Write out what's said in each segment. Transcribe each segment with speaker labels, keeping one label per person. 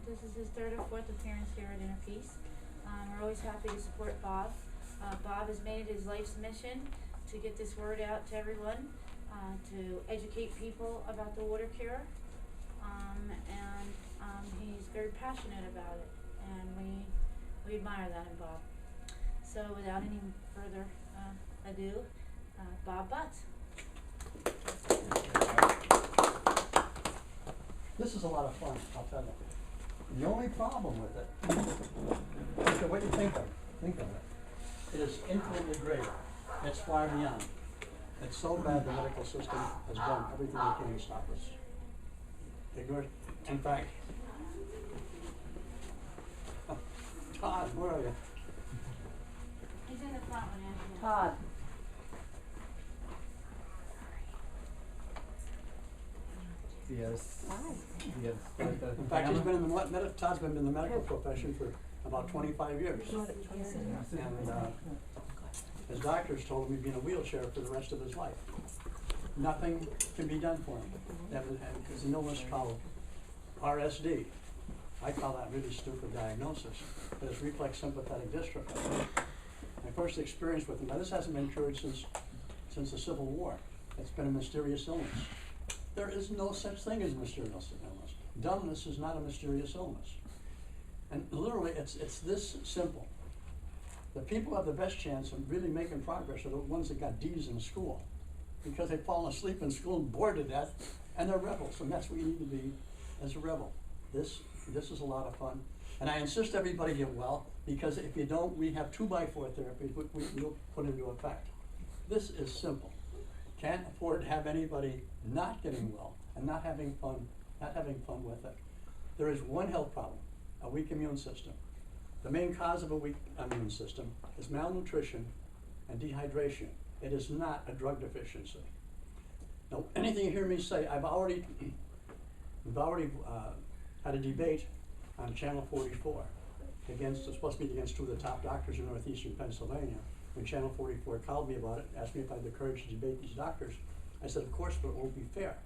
Speaker 1: This is his third or fourth appearance here at InnerPeace. We're always happy to support Bob. Bob has made it his life's mission to get this word out to everyone, to educate people about the Watercure, and he's very passionate about it, and we admire that in Bob. So without any further ado, Bob Butts.
Speaker 2: This is a lot of fun, I'll tell you. The only problem with it, look at what you think of it. It is infinitely great. It's far beyond. It's so bad the medical system has done everything they can to stop us. Ignorant. In fact, Todd, where are you?
Speaker 1: He's in the front one, Anthony.
Speaker 3: Todd.
Speaker 4: Yes.
Speaker 3: Hi.
Speaker 4: Yes.
Speaker 2: In fact, he's been in the Todd's been in the medical profession for about 25 years. And his doctors told him he'd be in a wheelchair for the rest of his life. Nothing can be done for him. There's an illness called RSD. I call that really stupid diagnosis, but it's reflex sympathetic dystrophy. My first experience with him, now this hasn't been cured since the Civil War. It's been a mysterious illness. There is no such thing as a mysterious illness. Dumbness is not a mysterious illness. And literally, it's this simple. The people who have the best chance of really making progress are the ones that got D's in school, because they've fallen asleep in school and bored to death, and they're rebels, and that's what you need to be as a rebel. This is a lot of fun. And I insist everybody get well, because if you don't, we have 2x4 therapy we'll put into effect. This is simple. Can't afford to have anybody not getting well and not having fun with it. There is one health problem, a weak immune system. The main cause of a weak immune system is malnutrition and dehydration. It is not a drug deficiency. Now, anything you hear me say, we've already had a debate on Channel 44 it's supposed to be against two of the top doctors in northeastern Pennsylvania. When Channel 44 called me about it, asked me if I had the courage to debate these doctors, I said, of course, but it won't be fair.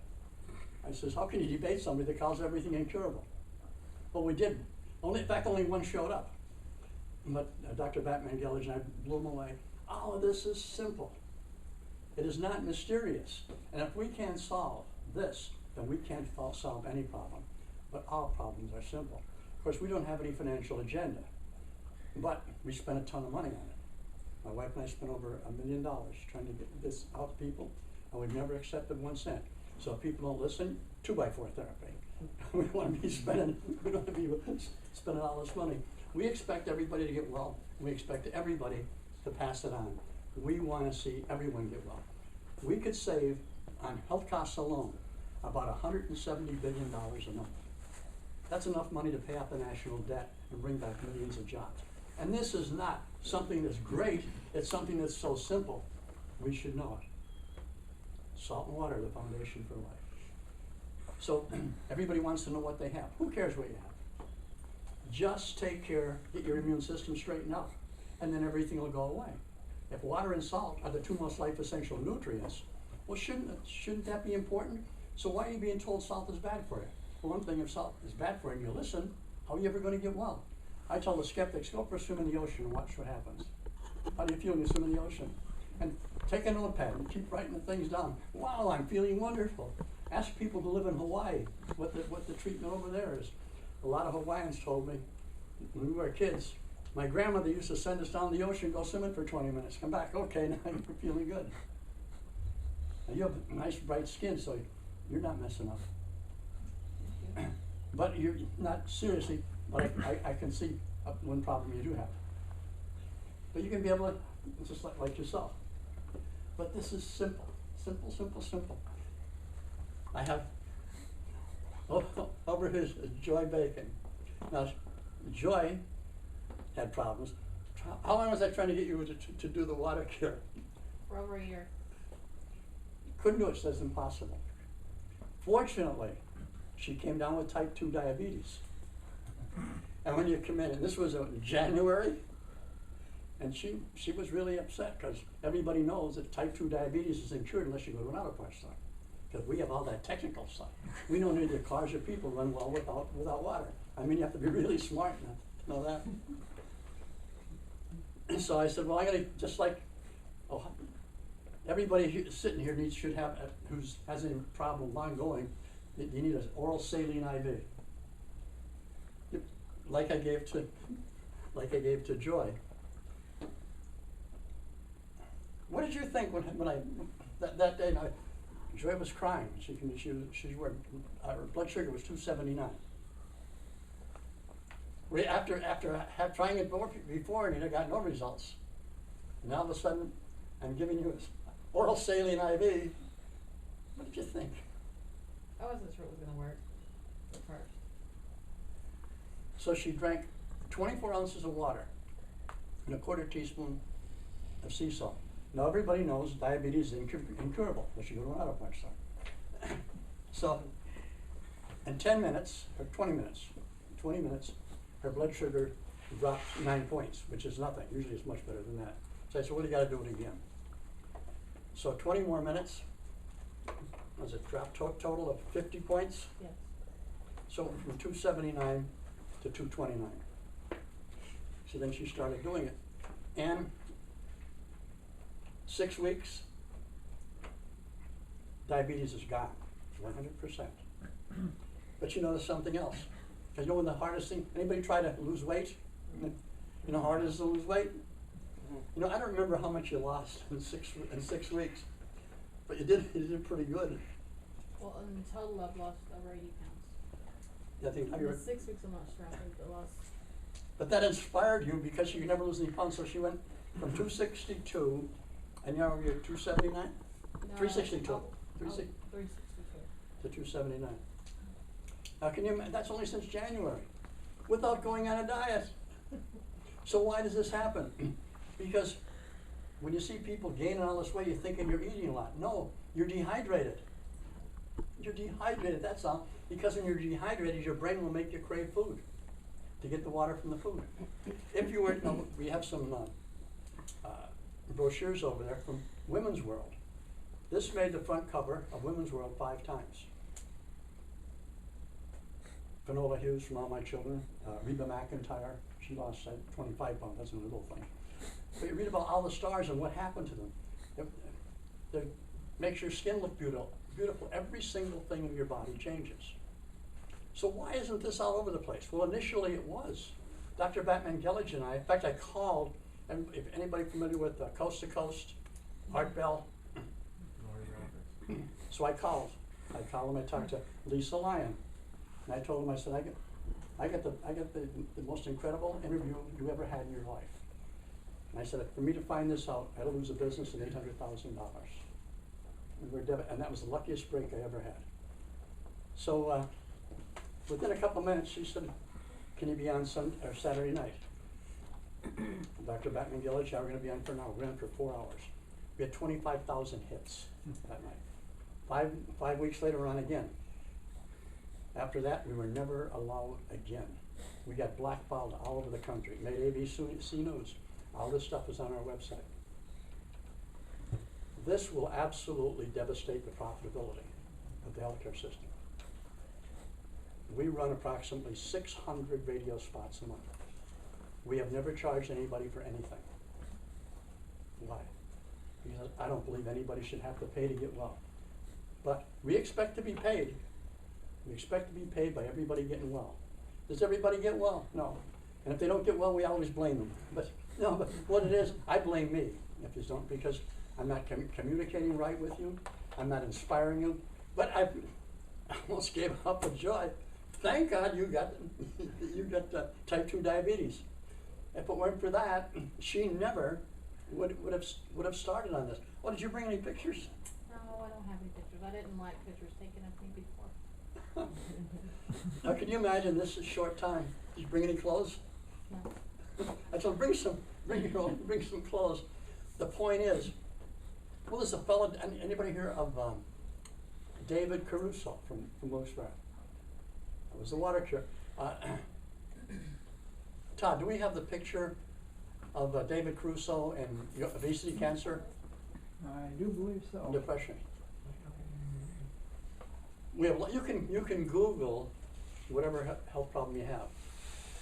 Speaker 2: I says, how can you debate somebody that calls everything incurable? Well, we did. In fact, only one showed up. But Dr. Batman Gellage and I blew him away. All of this is simple. It is not mysterious. And if we can't solve this, then we can't solve any problem. But all problems are simple. Of course, we don't have any financial agenda, but we spend a ton of money on it. My wife and I spent over $1 million trying to get this out to people, and we've never accepted 1 cent. So if people don't listen, 2x4 therapy. We don't want to be spending all this money. We expect everybody to get well. We expect everybody to pass it on. We want to see everyone get well. We could save on health costs alone about $170 billion a month. That's enough money to pay off the national debt and bring back millions of jobs. And this is not something that's great, it's something that's so simple, we should know it. Salt and water are the foundation for life. So everybody wants to know what they have. Who cares what you have? Just take care, get your immune system straightened out, and then everything will go away. If water and salt are the two most life essential nutrients, well, shouldn't that be important? So why are you being told salt is bad for you? For one thing, if salt is bad for you and you listen, how are you ever going to get well? I tell the skeptics, go for a swim in the ocean and watch what happens. How do you feel when you swim in the ocean? And take a notepad and keep writing the things down. Wow, I'm feeling wonderful. Ask people who live in Hawaii what the treatment over there is. A lot of Hawaiians told me, when we were kids, my grandmother used to send us down the ocean, go swimming for 20 minutes, come back, okay, now you're feeling good. Now you have nice bright skin, so you're not messing up. But you're not, seriously, but I can see one problem you do have. But you can be able to, just like yourself. But this is simple, simple, simple, simple. I have, over here is Joy Bacon. Now, Joy had problems. How long was I trying to get you to do the Watercure?
Speaker 1: For over a year.
Speaker 2: Couldn't do it, says impossible. Fortunately, she came down with type 2 diabetes. And when you come in, and this was in January, and she was really upset because everybody knows that type 2 diabetes isn't cured unless you go to an auto parts store. because we have all that technical stuff. We know neither cars or people run well without water. I mean, you have to be really smart to know that. And so I said, well, I gotta, just like, everybody sitting here should have, who has any problem ongoing, you need an oral saline IV. Like I gave to Joy. What did you think when I that day? Joy was crying. Her blood sugar was 279. After trying it before and I got no results. And all of a sudden, I'm giving you an oral saline IV. What did you think?
Speaker 3: I wasn't sure it was going to work at first.
Speaker 2: So she drank 24 ounces of water and a quarter teaspoon of sea salt. Now everybody knows diabetes is incurable unless you go to an auto parts store. So in 10 minutes, or 20 minutes, her blood sugar dropped 9 points, which is nothing. Usually it's much better than that. So I said, well, you gotta do it again. So 20 more minutes, was it dropped total of 50 points?
Speaker 3: Yes.
Speaker 2: So from 279 to 229. So then she started doing it. And 6 weeks, diabetes is gone, 100%. But you know, there's something else. Because you know when the hardest thing, anybody try to lose weight? You know how hard it is to lose weight? You know, I don't remember how much you lost in 6 weeks, but you did pretty good.
Speaker 3: Well, in total, I've lost over 80 pounds.
Speaker 2: I think
Speaker 3: In 6 weeks, I'm not sure. I think I lost.
Speaker 2: But that inspired you because you could never lose any pounds, so she went from 262, and now you're 279?
Speaker 3: No,
Speaker 2: 362.
Speaker 3: 362.
Speaker 2: To 279. Now can you, that's only since January, without going on a diet. So why does this happen? Because when you see people gaining all this weight, you're thinking you're eating a lot. No, you're dehydrated. You're dehydrated, that's all. Because when you're dehydrated, your brain will make you crave food to get the water from the food. If you were, no, we have some brochures over there from Women's World. This made the front cover of Women's World 5 times. Finola Hughes from All My Children, Reba McEntire, she lost 25 pounds, that's another little thing. But you read about all the stars and what happened to them. It makes your skin look beautiful. Every single thing in your body changes. So why isn't this all over the place? Well, initially it was. Dr. Batman Gellage and I, in fact, I called, and if anybody familiar with Coast to Coast, Art Bell. So I called him, I talked to Lisa Lyon. And I told him, I said, I got the most incredible interview you ever had in your life. And I said, for me to find this out, I had to lose a business in $800,000. And that was the luckiest break I ever had. So within a couple of minutes, she said, can you be on Saturday night? Dr. Batman Gillage, we're going to be on for an hour. We're on for 4 hours. We had 25,000 hits that night. 5 weeks later, we're on again. After that, we were never allowed again. We got blackballed all over the country. Made ABC News. All this stuff is on our website. This will absolutely devastate the profitability of the healthcare system. We run approximately 600 radio spots a month. We have never charged anybody for anything. Why? Because I don't believe anybody should have to pay to get well. But we expect to be paid. We expect to be paid by everybody getting well. Does everybody get well? No. And if they don't get well, we always blame them. But no, but what it is, I blame me if you don't, because I'm not communicating right with you. I'm not inspiring you. But I almost gave up with joy. Thank God you got type 2 diabetes. If it weren't for that, she never would have started on this. Oh, did you bring any pictures?
Speaker 3: No, I don't have any pictures. I didn't like pictures taken of me before.
Speaker 2: Now, can you imagine this is a short time? Did you bring any clothes?
Speaker 3: No.
Speaker 2: I told her, bring some clothes. The point is, well, there's a fellow, anybody hear of David Caruso from Wilkes-Barre? It was the Watercure. Todd, do we have the picture of David Caruso and obesity, cancer?
Speaker 4: I do believe so.
Speaker 2: Depression. we have, you can Google whatever health problem you have.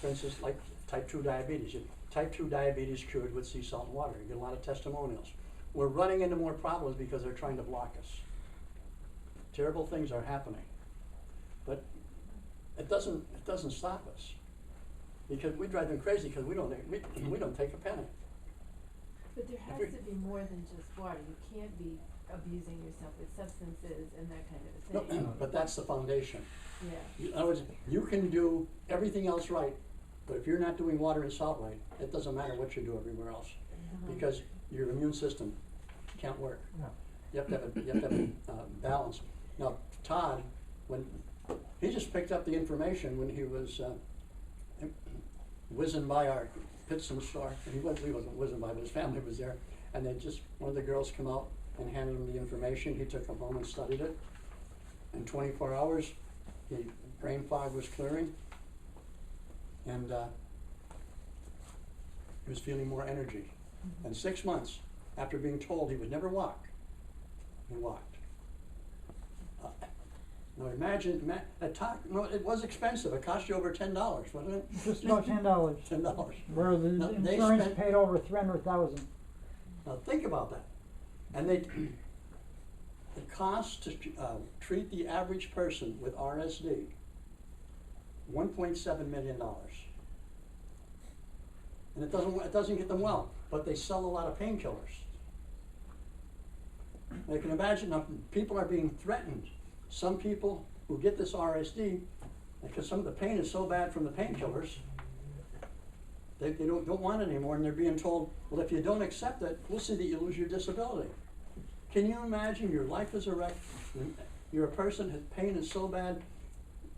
Speaker 2: For instance, like type 2 diabetes. Type 2 diabetes cured with sea salt and water. You get a lot of testimonials. We're running into more problems because they're trying to block us. Terrible things are happening. But it doesn't stop us. Because we drive them crazy because we don't take a penny.
Speaker 4: But there has to be more than just water. You can't be abusing yourself with substances and that kind of a thing.
Speaker 2: No, but that's the foundation.
Speaker 4: Yeah.
Speaker 2: In other words, you can do everything else right, but if you're not doing water and salt right, it doesn't matter what you do everywhere else, because your immune system can't work.
Speaker 5: No.
Speaker 2: You have to have a balance. Now, Todd, when he just picked up the information when he was whizzing by our Pittston store, and he wasn't whizzing by, but his family was there, and one of the girls come out and handed him the information. He took it home and studied it. In 24 hours, brain fog was clearing, and he was feeling more energy. And 6 months after being told he would never walk, he walked. Now imagine, it was expensive. It cost you over $10, wasn't it?
Speaker 5: Just about $10.
Speaker 2: $10.
Speaker 5: Where the
Speaker 2: Now, they
Speaker 5: insurance
Speaker 2: spent-
Speaker 5: paid over $300,000.
Speaker 2: Now think about that. And the cost to treat the average person with RSD, $1.7 million. And it doesn't get them well, but they sell a lot of painkillers. Now you can imagine now people are being threatened. Some people who get this RSD, because some of the pain is so bad from the painkillers, they don't want it anymore, and they're being told, well, if you don't accept it, we'll see that you lose your disability. Can you imagine your life is a wreck, you're a person whose pain is so bad,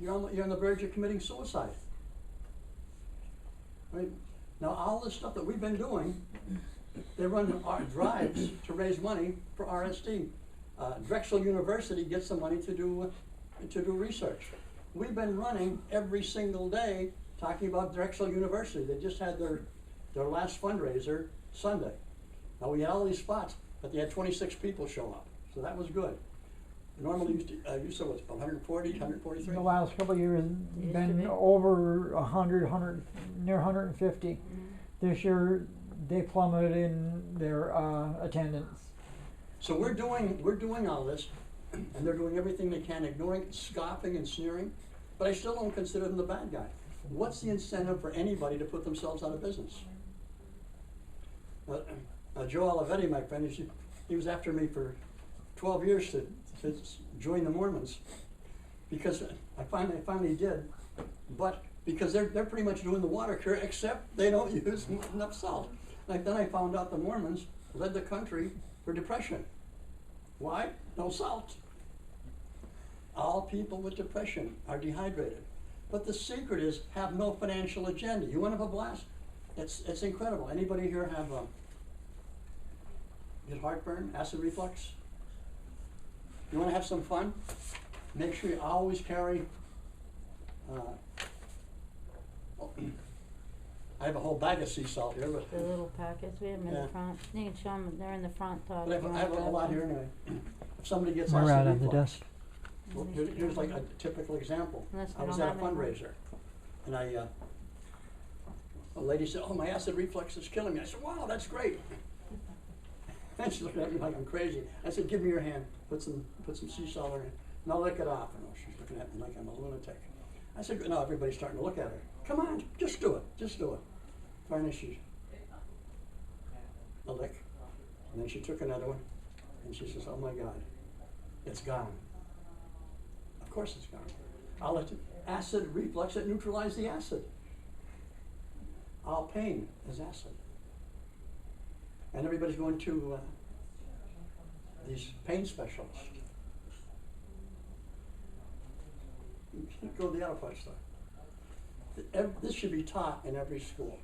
Speaker 2: you're on the verge of committing suicide. I mean, now all this stuff that we've been doing, they run drives to raise money for RSD. Drexel University gets the money to do research. We've been running every single day talking about Drexel University. They just had their last fundraiser Sunday. Now we had all these spots, but they had 26 people show up, so that was good. Normally you said what's 140, 143?
Speaker 5: The last couple of years,
Speaker 1: Used to
Speaker 5: been
Speaker 1: be.
Speaker 5: over 100, near 150. This year, they plummeted in their attendance.
Speaker 2: So we're doing all this, and they're doing everything they can, ignoring, scoffing, and sneering. But I still don't consider them the bad guy. What's the incentive for anybody to put themselves out of business? Joe Olivetti, my friend, he was after me for 12 years to join the Mormons, because I finally did. But because they're pretty much doing the Watercure, except they don't use enough salt. Like then I found out the Mormons led the country for depression. Why? No salt. All people with depression are dehydrated. But the secret is have no financial agenda. You want to have a blast? It's incredible. Anybody here have get heartburn, acid reflux? You want to have some fun? Make sure you always carry I have a whole bag of sea salt here, but
Speaker 1: The little packets, we have them in the front. You can show them, they're in the front, Todd.
Speaker 2: I have a lot here anyway. If somebody gets
Speaker 5: They're
Speaker 2: acid
Speaker 5: out on the
Speaker 2: reflux,
Speaker 5: desk.
Speaker 2: well, here's like a typical example.
Speaker 1: Unless we
Speaker 2: I was
Speaker 1: don't
Speaker 2: at a
Speaker 1: have any more.
Speaker 2: fundraiser, and a lady said, "Oh, my acid reflux is killing me." I said, "Wow, that's great." And she's looking at me like I'm crazy. I said, "Give me your hand. Put some sea salt in it, and I'll lick it off." And she's looking at me like I'm a lunatic. I said, "No, everybody's starting to look at her. Come on, just do it. Just do it." Finally, she a lick, and then she took another one, and she says, "Oh my God, it's gone." Of course it's gone. I'll let it, acid reflux, it neutralizes the acid. All pain is acid. And everybody's going to these pain specialists. Go to the auto parts store. This should be taught in every school.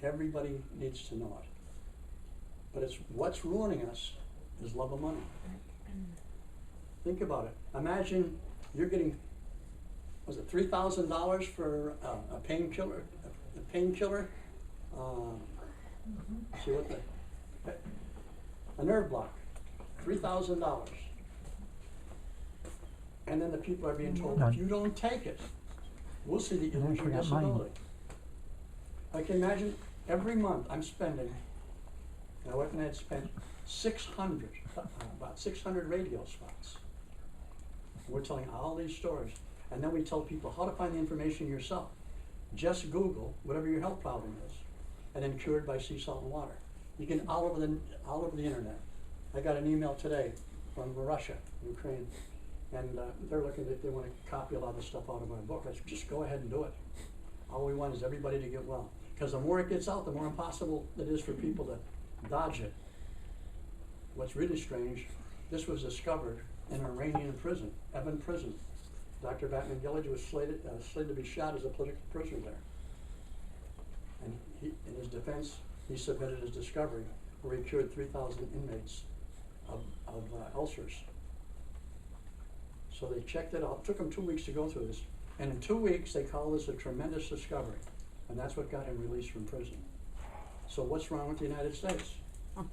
Speaker 2: Everybody needs to know it. But it's what's ruining us is love of money. Think about it. Imagine you're getting, was it $3,000 for a painkiller? A painkiller? See what a nerve block. $3,000. And then the people are being told,
Speaker 5: No.
Speaker 2: if you don't take it, we'll see that you lose your
Speaker 5: actually got mine.
Speaker 2: disability. I can imagine every month I'm spending, my wife and I had spent 600, about 600 radio spots. We're telling all these stories. And then we tell people how to find the information yourself. Just Google whatever your health problem is, and then cured by sea, salt, and water. You can all over the internet. I got an email today from Russia, Ukraine, and they're looking if they want to copy a lot of the stuff out of my book. I said, just go ahead and do it. All we want is everybody to get well. Because the more it gets out, the more impossible it is for people to dodge it. What's really strange, this was discovered in an Iranian prison, Evin prison. Dr. Batman Gillage was slated to be shot as a political prisoner there. And he, in his defense, he submitted his discovery where he cured 3,000 inmates of ulcers. So they checked it out. It took them 2 weeks to go through this. And in 2 weeks, they called this a tremendous discovery. And that's what got him released from prison. So what's wrong with the United States? A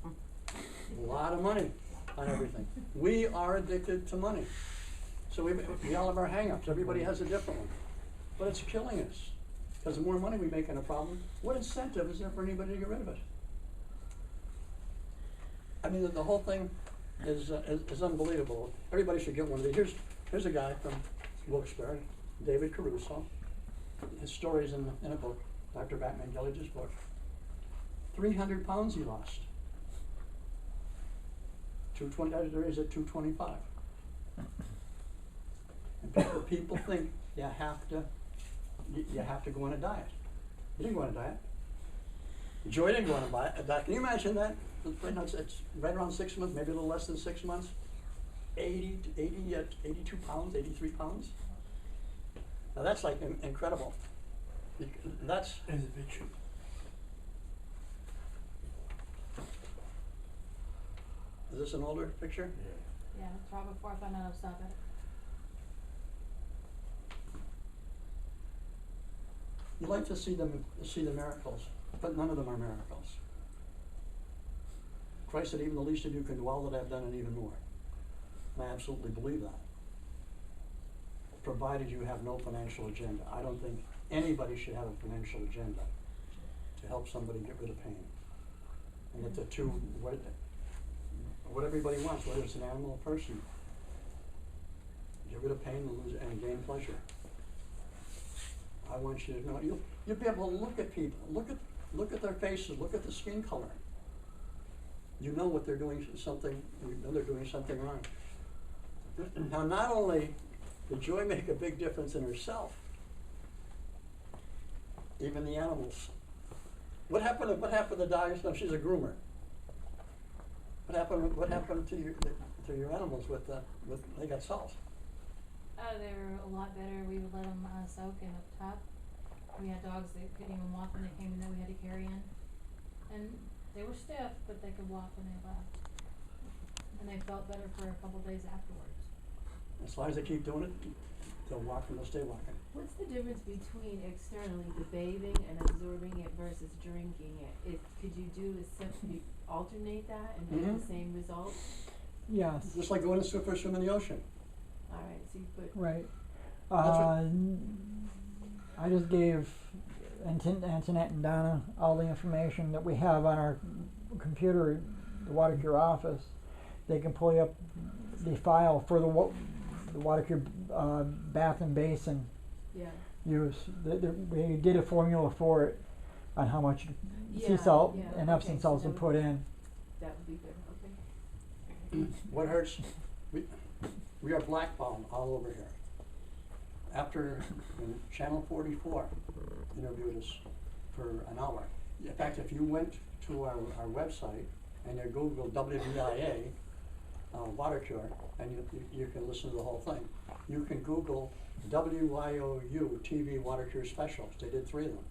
Speaker 2: lot of money on everything. We are addicted to money. So we all have our hang-ups. Everybody has a different one. But it's killing us. Because the more money we make on a problem, what incentive is there for anybody to get rid of it? I mean, the whole thing is unbelievable. Everybody should get one of these. Here's a guy from Wilkes-Barre, David Caruso. His story is in a book, Dr. Batman Gillage's book. 300 pounds he lost. 220, there is at 225. And people think you have to go on a diet. You didn't go on a diet. Joy didn't go on a diet. Can you imagine that? It's right around 6 months, maybe a little less than 6 months. 82 pounds, 83 pounds. Now that's like incredible. That's a picture. Is this an older picture?
Speaker 3: Yeah, it's right before I found out I was diabetic.
Speaker 2: You like to see the miracles, but none of them are miracles. Christ said, even the least of you can do all that I've done and even more. And I absolutely believe that. Provided you have no financial agenda. I don't think anybody should have a financial agenda to help somebody get rid of pain. And that the two, what everybody wants, whether it's an animal or a person, get rid of pain and gain pleasure. I want you to know, you'll be able to look at people, look at their faces, look at the skin color. You know what they're doing something, you know they're doing something wrong. Now, not only did Joy make a big difference in herself, even the animals. What happened to dogs? No, she's a groomer. What happened to your animals with they got salt?
Speaker 3: They were a lot better. We would let them soak in a tub. We had dogs that couldn't even walk when they came in that we had to carry in. And they were stiff, but they could walk when they left. And they felt better for a couple days afterwards.
Speaker 2: As long as they keep doing it, they'll walk and they'll stay walking.
Speaker 4: What's the difference between externally the bathing and absorbing it versus drinking it? Could you do alternate that and get the same result?
Speaker 5: Yes.
Speaker 2: Just like going to swim in the ocean.
Speaker 4: All right, so you put
Speaker 5: Right.
Speaker 2: That's
Speaker 5: I just gave Antoinette and Donna all the information that we have on our computer, the Watercure office. They can pull up the file for the Watercure bath and basin use. We did a formula for it on how much sea salt and Epsom salts to put in.
Speaker 4: That would be good. Okay.
Speaker 2: What hurts? We are blackballed all over here. After Channel 44 interviewed us for an hour. In fact, if you went to our website and you Google WVIA Watercure, and you can listen to the whole thing. You can Google WYOU TV Watercure specials. They did 3 of them.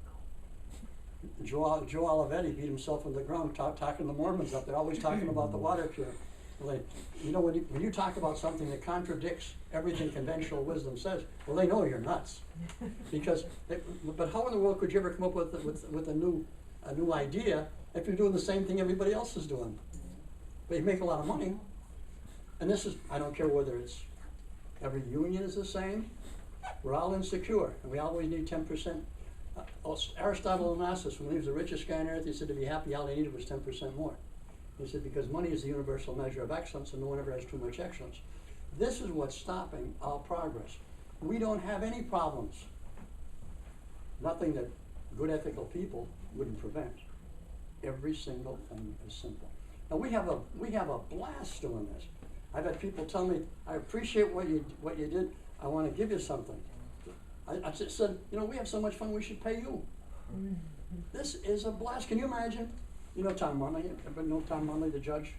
Speaker 2: Joe Olivetti beat himself on the ground talking to the Mormons up there, always talking about the Watercure. Like, you know, when you talk about something that contradicts everything conventional wisdom says, well, they know you're nuts. Because, but how in the world could you ever come up with a new idea if you're doing the same thing everybody else is doing? But you make a lot of money. And this is, I don't care whether it's Every union is the same. We're all insecure, and we always need 10%. Aristotle Onassis, when he was the richest guy on earth, he said to be happy, all he needed was 10% more. He said because money is the universal measure of excellence, and no one ever has too much excellence. This is what's stopping our progress. We don't have any problems. Nothing that good ethical people wouldn't prevent. Every single thing is simple. Now we have a blast doing this. I've had people tell me, I appreciate what you did. I want to give you something. I just said, you know, we have so much fun, we should pay you. This is a blast. Can you imagine? You know Tom Munley? Everybody know Tom Munley, the judge?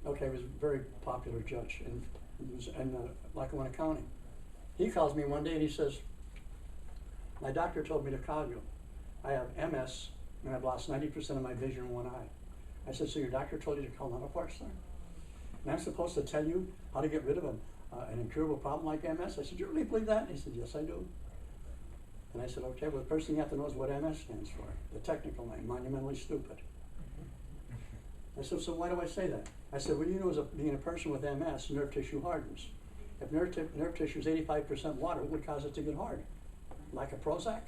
Speaker 2: Okay, he was a very popular judge in Lackawanna County. He calls me one day and he says, my doctor told me to call you. I have MS and I've lost 90% of my vision in one eye. I said, so your doctor told you to call Nanoparks then? And I'm supposed to tell you how to get rid of an incurable problem like MS? I said, do you really believe that? And he said, yes, I do. And I said, okay, well, the first thing you have to know is what MS stands for. The technical name, monumentally stupid. I said, so why do I say that? I said, well, you know, being a person with MS, nerve tissue hardens. If nerve tissue is 85% water, what would cause it to get hard? Lack of Prozac?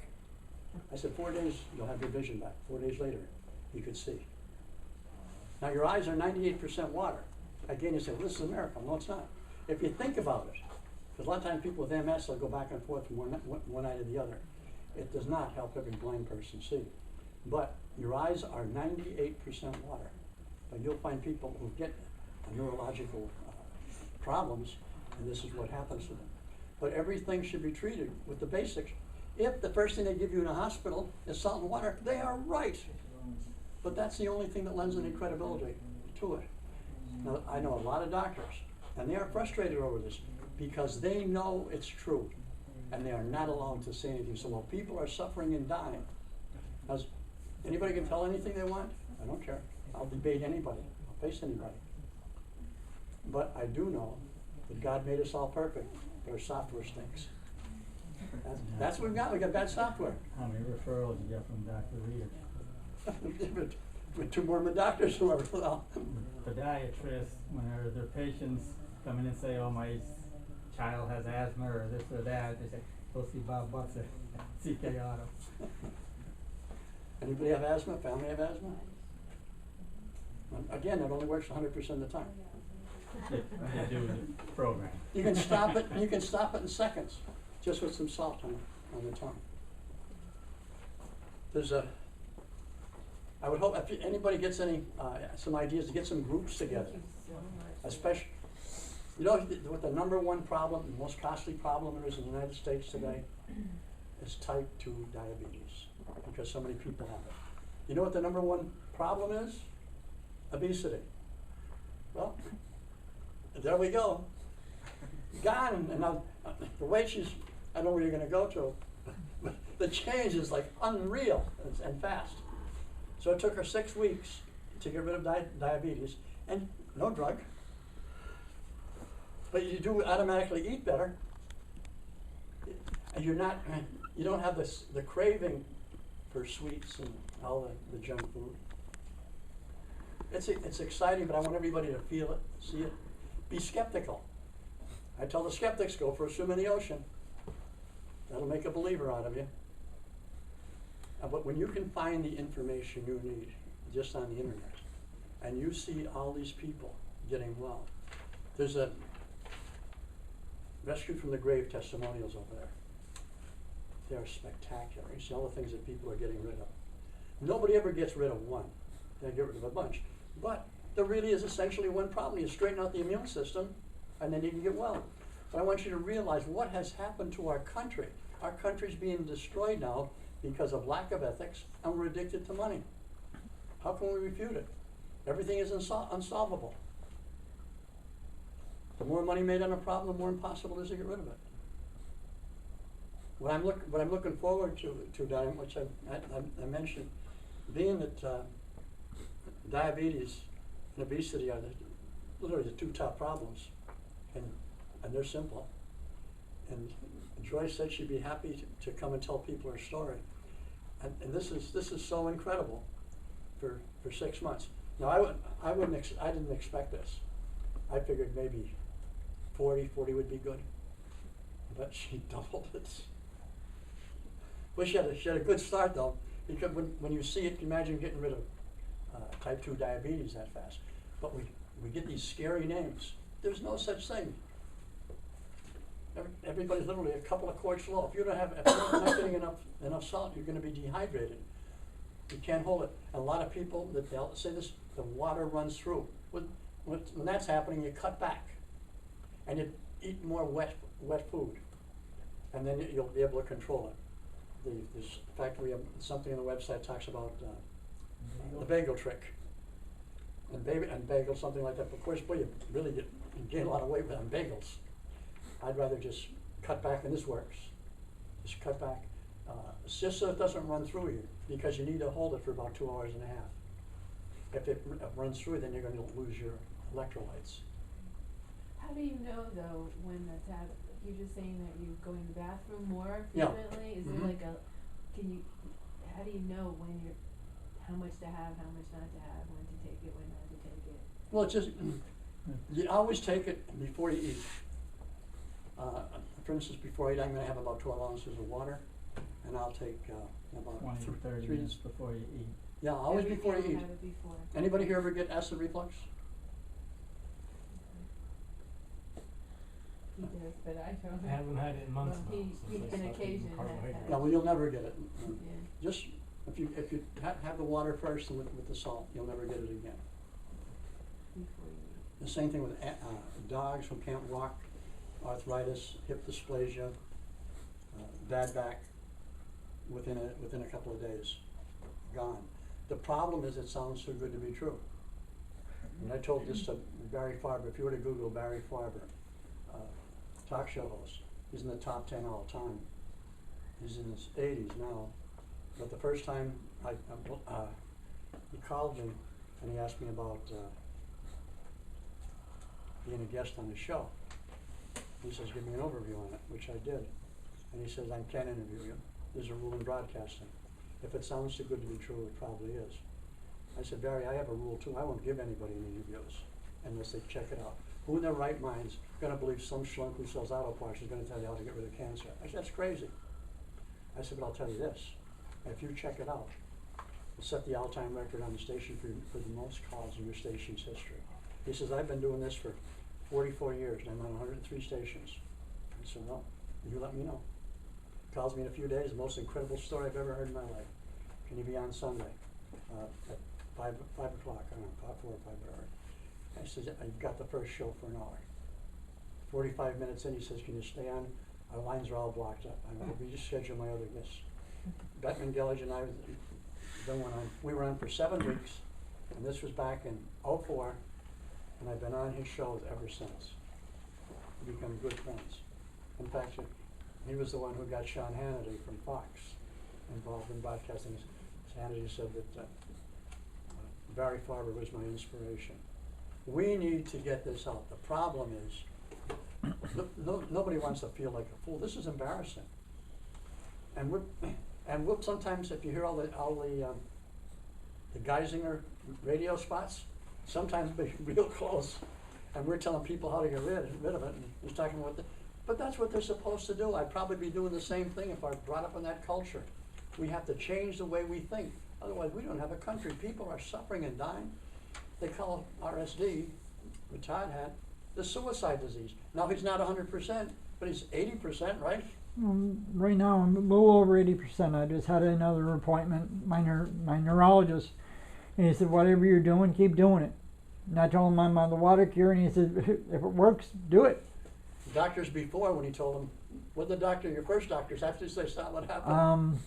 Speaker 2: I said, 4 days, you'll have your vision back. 4 days later, you could see. Now, your eyes are 98% water. Again, you say, well, this is a miracle. No, it's not. If you think about it, because a lot of times people with MS, they'll go back and forth from one eye to the other. It does not help every blind person see. But your eyes are 98% water. But you'll find people who get neurological problems, and this is what happens to them. But everything should be treated with the basics. If the first thing they give you in a hospital is salt and water, they are right. But that's the only thing that lends any credibility to it. Now, I know a lot of doctors, and they are frustrated over this because they know it's true, and they are not allowed to say anything. So while people are suffering and dying, as anybody can tell anything they want, I don't care. I'll debate anybody. I'll face anybody. But I do know that God made us all perfect, but our software stinks. That's what we've got. We've got bad software.
Speaker 6: How many referrals you get from Dr. Reed?
Speaker 2: With 2 Mormon doctors who are well.
Speaker 6: Podiatrists, when their patients come in and say, oh, my child has asthma or this or that, they say, go see Bob Bucks at CK Auto.
Speaker 2: Anybody have asthma? Family have asthma? Again, it only works 100% of the time.
Speaker 6: They do the program.
Speaker 2: You can stop it. You can stop it in seconds, just with some salt on the tongue. There's a. I would hope if anybody gets any some ideas to get some groups together, especially. You know what the number one problem, the most costly problem there is in the United States today, is type 2 diabetes, because so many people have it. You know what the number one problem is? Obesity. Well, there we go. Gone, and now the way she's, I don't know where you're going to go to, but the change is like unreal and fast. So it took her 6 weeks to get rid of diabetes, and no drug. But you do automatically eat better, and you don't have the craving for sweets and all the junk food. It's exciting, but I want everybody to feel it, see it. Be skeptical. I tell the skeptics, go for a swim in the ocean. That'll make a believer out of you. But when you can find the information you need just on the internet, and you see all these people getting well, there's a rescue from the grave testimonials over there. They are spectacular. You see all the things that people are getting rid of. Nobody ever gets rid of one. They get rid of a bunch. But there really is essentially one problem. You straighten out the immune system, and then you can get well. But I want you to realize what has happened to our country. Our country's being destroyed now because of lack of ethics, and we're addicted to money. How can we refute it? Everything is unsolvable. The more money made on a problem, the more impossible it is to get rid of it. What I'm looking forward to, Diane, which I mentioned, being that diabetes and obesity are literally the 2 top problems, and they're simple. And Joyce said she'd be happy to come and tell people her story. And this is so incredible for 6 months. Now I didn't expect this. I figured maybe 40 would be good. But she doubled it. Well, she had a good start though, because when you see it, you imagine getting rid of type 2 diabetes that fast. But we get these scary names. There's no such thing. Everybody's literally a couple of quarts low. If you're not getting enough salt, you're going to be dehydrated. You can't hold it. And a lot of people, they'll say this, the water runs through. When that's happening, you cut back. And you eat more wet food. And then you'll be able to control it. In fact, we have something on the website talks about the bagel trick. And bagels, something like that. But of course, boy, you gain a lot of weight on bagels. I'd rather just cut back, and this works. Just cut back. It's just so it doesn't run through you, because you need to hold it for about 2 hours and a half. If it runs through, then you're going to lose your electrolytes.
Speaker 4: How do you know though when that's happening? You're just saying that you go in the bathroom more
Speaker 2: Yeah.
Speaker 4: frequently? Is
Speaker 2: Mhm.
Speaker 4: there like how do you know how much to have, how much not to have, when to take it, when not to take it?
Speaker 2: Well, it's just, you always take it before you eat. For instance, before I eat, I'm going to have about 12 ounces of water, and I'll take about
Speaker 6: 20 to 30
Speaker 2: 3
Speaker 6: minutes before you eat.
Speaker 2: Yeah, always
Speaker 4: Every
Speaker 2: before
Speaker 4: meal
Speaker 2: you eat.
Speaker 4: have it before.
Speaker 2: Anybody here ever get acid reflux?
Speaker 4: He does, but I don't.
Speaker 7: I haven't had it in months
Speaker 4: Well,
Speaker 7: now.
Speaker 4: he
Speaker 7: since I
Speaker 4: can
Speaker 7: stopped eating
Speaker 4: occasionally have
Speaker 7: carbohydrates.
Speaker 2: Yeah, well, you'll never get it.
Speaker 4: Yeah.
Speaker 2: Just, if you have the water first and with the salt, you'll never get it again.
Speaker 4: Before you eat.
Speaker 2: The same thing with dogs who can't walk, arthritis, hip dysplasia, bad back, within a couple of days, gone. The problem is it sounds too good to be true. And I told this to Barry Farber. If you were to Google Barry Farber, talk show host, he's in the top 10 all time. He's in his 80s now. But the first time he called me and he asked me about being a guest on his show. He says, give me an overview on it, which I did. And he says, I can't interview you. There's a rule in broadcasting. If it sounds too good to be true, it probably is. I said, Barry, I have a rule too. I won't give anybody any interviews unless they check it out. Who in their right mind's going to believe some schlunk who sells auto parts is going to tell you how to get rid of cancer? I said, that's crazy. I said, but I'll tell you this. If you check it out, it'll set the all-time record on the station for the most calls in your station's history. He says, I've been doing this for 44 years, and I'm on 103 stations. I said, well, you let me know. Calls me in a few days, the most incredible story I've ever heard in my life. Can you be on Sunday at 5 o'clock? I don't know, 4 or 5, whatever. I said, I've got the first show for an hour. 45 minutes in, he says, can you stay on? Our lines are all blocked up. I will reschedule my other guests. Bettman Gillage and I we were on for 7 weeks, and this was back in '04, and I've been on his shows ever since. We've become good friends. In fact, he was the one who got Sean Hannity from Fox involved in broadcasting. Hannity said that Barry Farber was my inspiration. We need to get this out. The problem is, nobody wants to feel like a fool. This is embarrassing. And we'll sometimes, if you hear all the Geisinger radio spots, sometimes be real close, and we're telling people how to get rid of it, and he's talking about but that's what they're supposed to do. I'd probably be doing the same thing if I brought up in that culture. We have to change the way we think. Otherwise, we don't have a country. People are suffering and dying. They call RSD, what Todd had, the suicide disease. Now he's not 100%, but he's 80%, right?
Speaker 5: Right now, I'm a little over 80%. I just had another appointment, my neurologist, and he said, whatever you're doing, keep doing it. And I told him I'm on the Watercure, and he said, if it works, do it.
Speaker 2: Doctors before, when he told them, what did your first doctors have to say, stop what happened?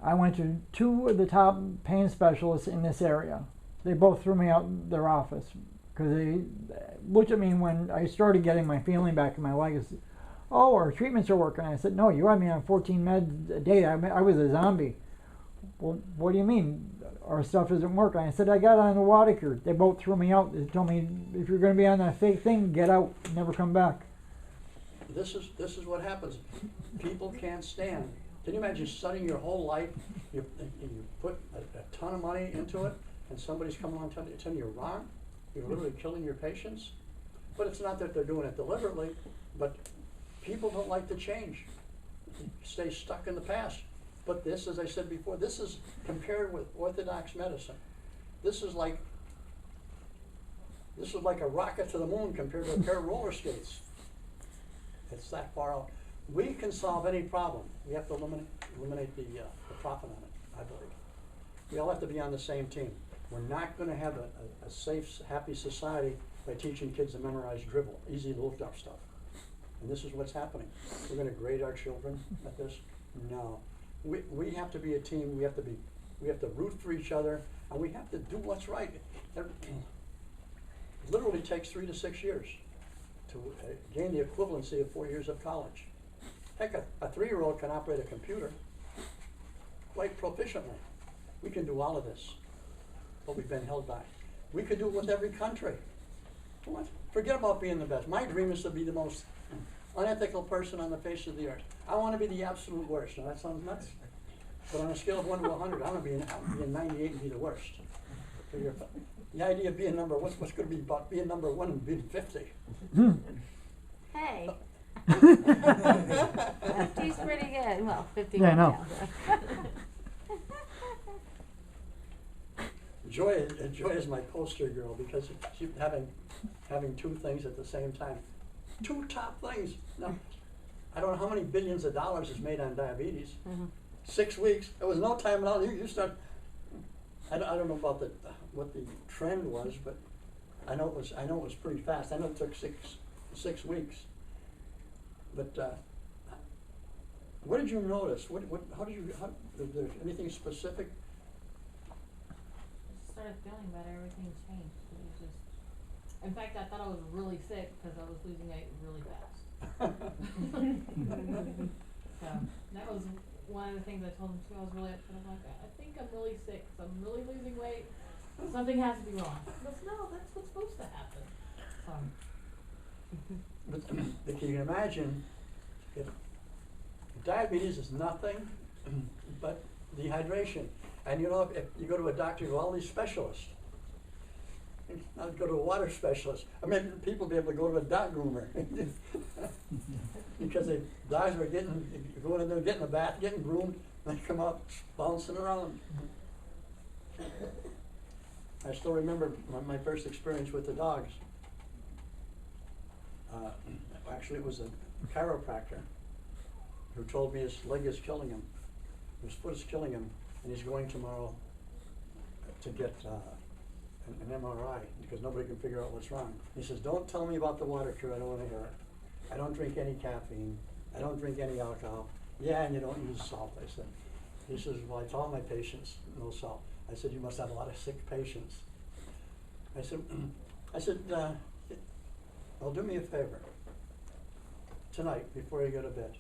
Speaker 5: I went to 2 of the top pain specialists in this area. They both threw me out their office because they looked at me when I started getting my feeling back in my legs. Oh, our treatments are working. I said, no, you had me on 14 meds a day. I was a zombie. Well, what do you mean our stuff isn't working? I said, I got on the Watercure. They both threw me out. They told me, if you're going to be on that fake thing, get out, never come back.
Speaker 2: This is what happens. People can't stand. Can you imagine studying your whole life, you put a ton of money into it, and somebody's coming along telling you you're wrong? You're literally killing your patients? But it's not that they're doing it deliberately. But people don't like to change, stay stuck in the past. But this, as I said before, this is compared with orthodox medicine. This is like a rocket to the moon compared to a pair of roller skates. It's that far out. We can solve any problem. We have to eliminate the profit on it, I believe. We all have to be on the same team. We're not going to have a safe, happy society by teaching kids to memorize dribble, easy to look up stuff. And this is what's happening. We're going to grade our children at this? No. We have to be a team. We have to root for each other, and we have to do what's right. It literally takes 3 to 6 years to gain the equivalency of 4 years of college. Heck, a 3-year-old can operate a computer quite proficiently. We can do all of this, but we've been held back. We could do it with every country. What? Forget about being the best. My dream is to be the most unethical person on the face of the earth. I want to be the absolute worst. Now that sounds nuts, but on a scale of 1 to 100, I want to be in 98 and be the worst. The idea of being what's going to be about being number 1 and being 50?
Speaker 1: Hey. 50's pretty good. Well, 50
Speaker 5: Yeah, I know.
Speaker 1: now.
Speaker 2: Joy is my poster girl because she's having 2 things at the same time. 2 top things. Now, I don't know how many billions of dollars is made on diabetes. 6 weeks. There was no time at all. You start. I don't know about what the trend was, but I know it was pretty fast. I know it took 6 weeks. But what did you notice? How is there anything specific?
Speaker 3: I started feeling better, everything changed. It was just, in fact, I thought I was really sick because I was losing weight really fast. So that was one of the things I told him too. I was really upset. I'm like, I think I'm really sick because I'm really losing weight. Something has to be wrong. He goes, no, that's what's supposed to happen. So.
Speaker 2: But can you imagine if diabetes is nothing but dehydration? And you know, if you go to a doctor, you go, all these specialists. I'd go to a water specialist. I mean, people be able to go to a dog groomer because the dogs are going in there, getting a bath, getting groomed, and they come out bouncing around. I still remember my first experience with the dogs. Actually, it was a chiropractor who told me his leg is killing him, his foot is killing him, and he's going tomorrow to get an MRI because nobody can figure out what's wrong. He says, don't tell me about the Watercure, I don't want to hear it. I don't drink any caffeine, I don't drink any alcohol. Yeah, and you don't use salt, I said. He says, well, I tell all my patients, no salt. I said, you must have a lot of sick patients. I said, well, do me a favor. Tonight, before you go to bed,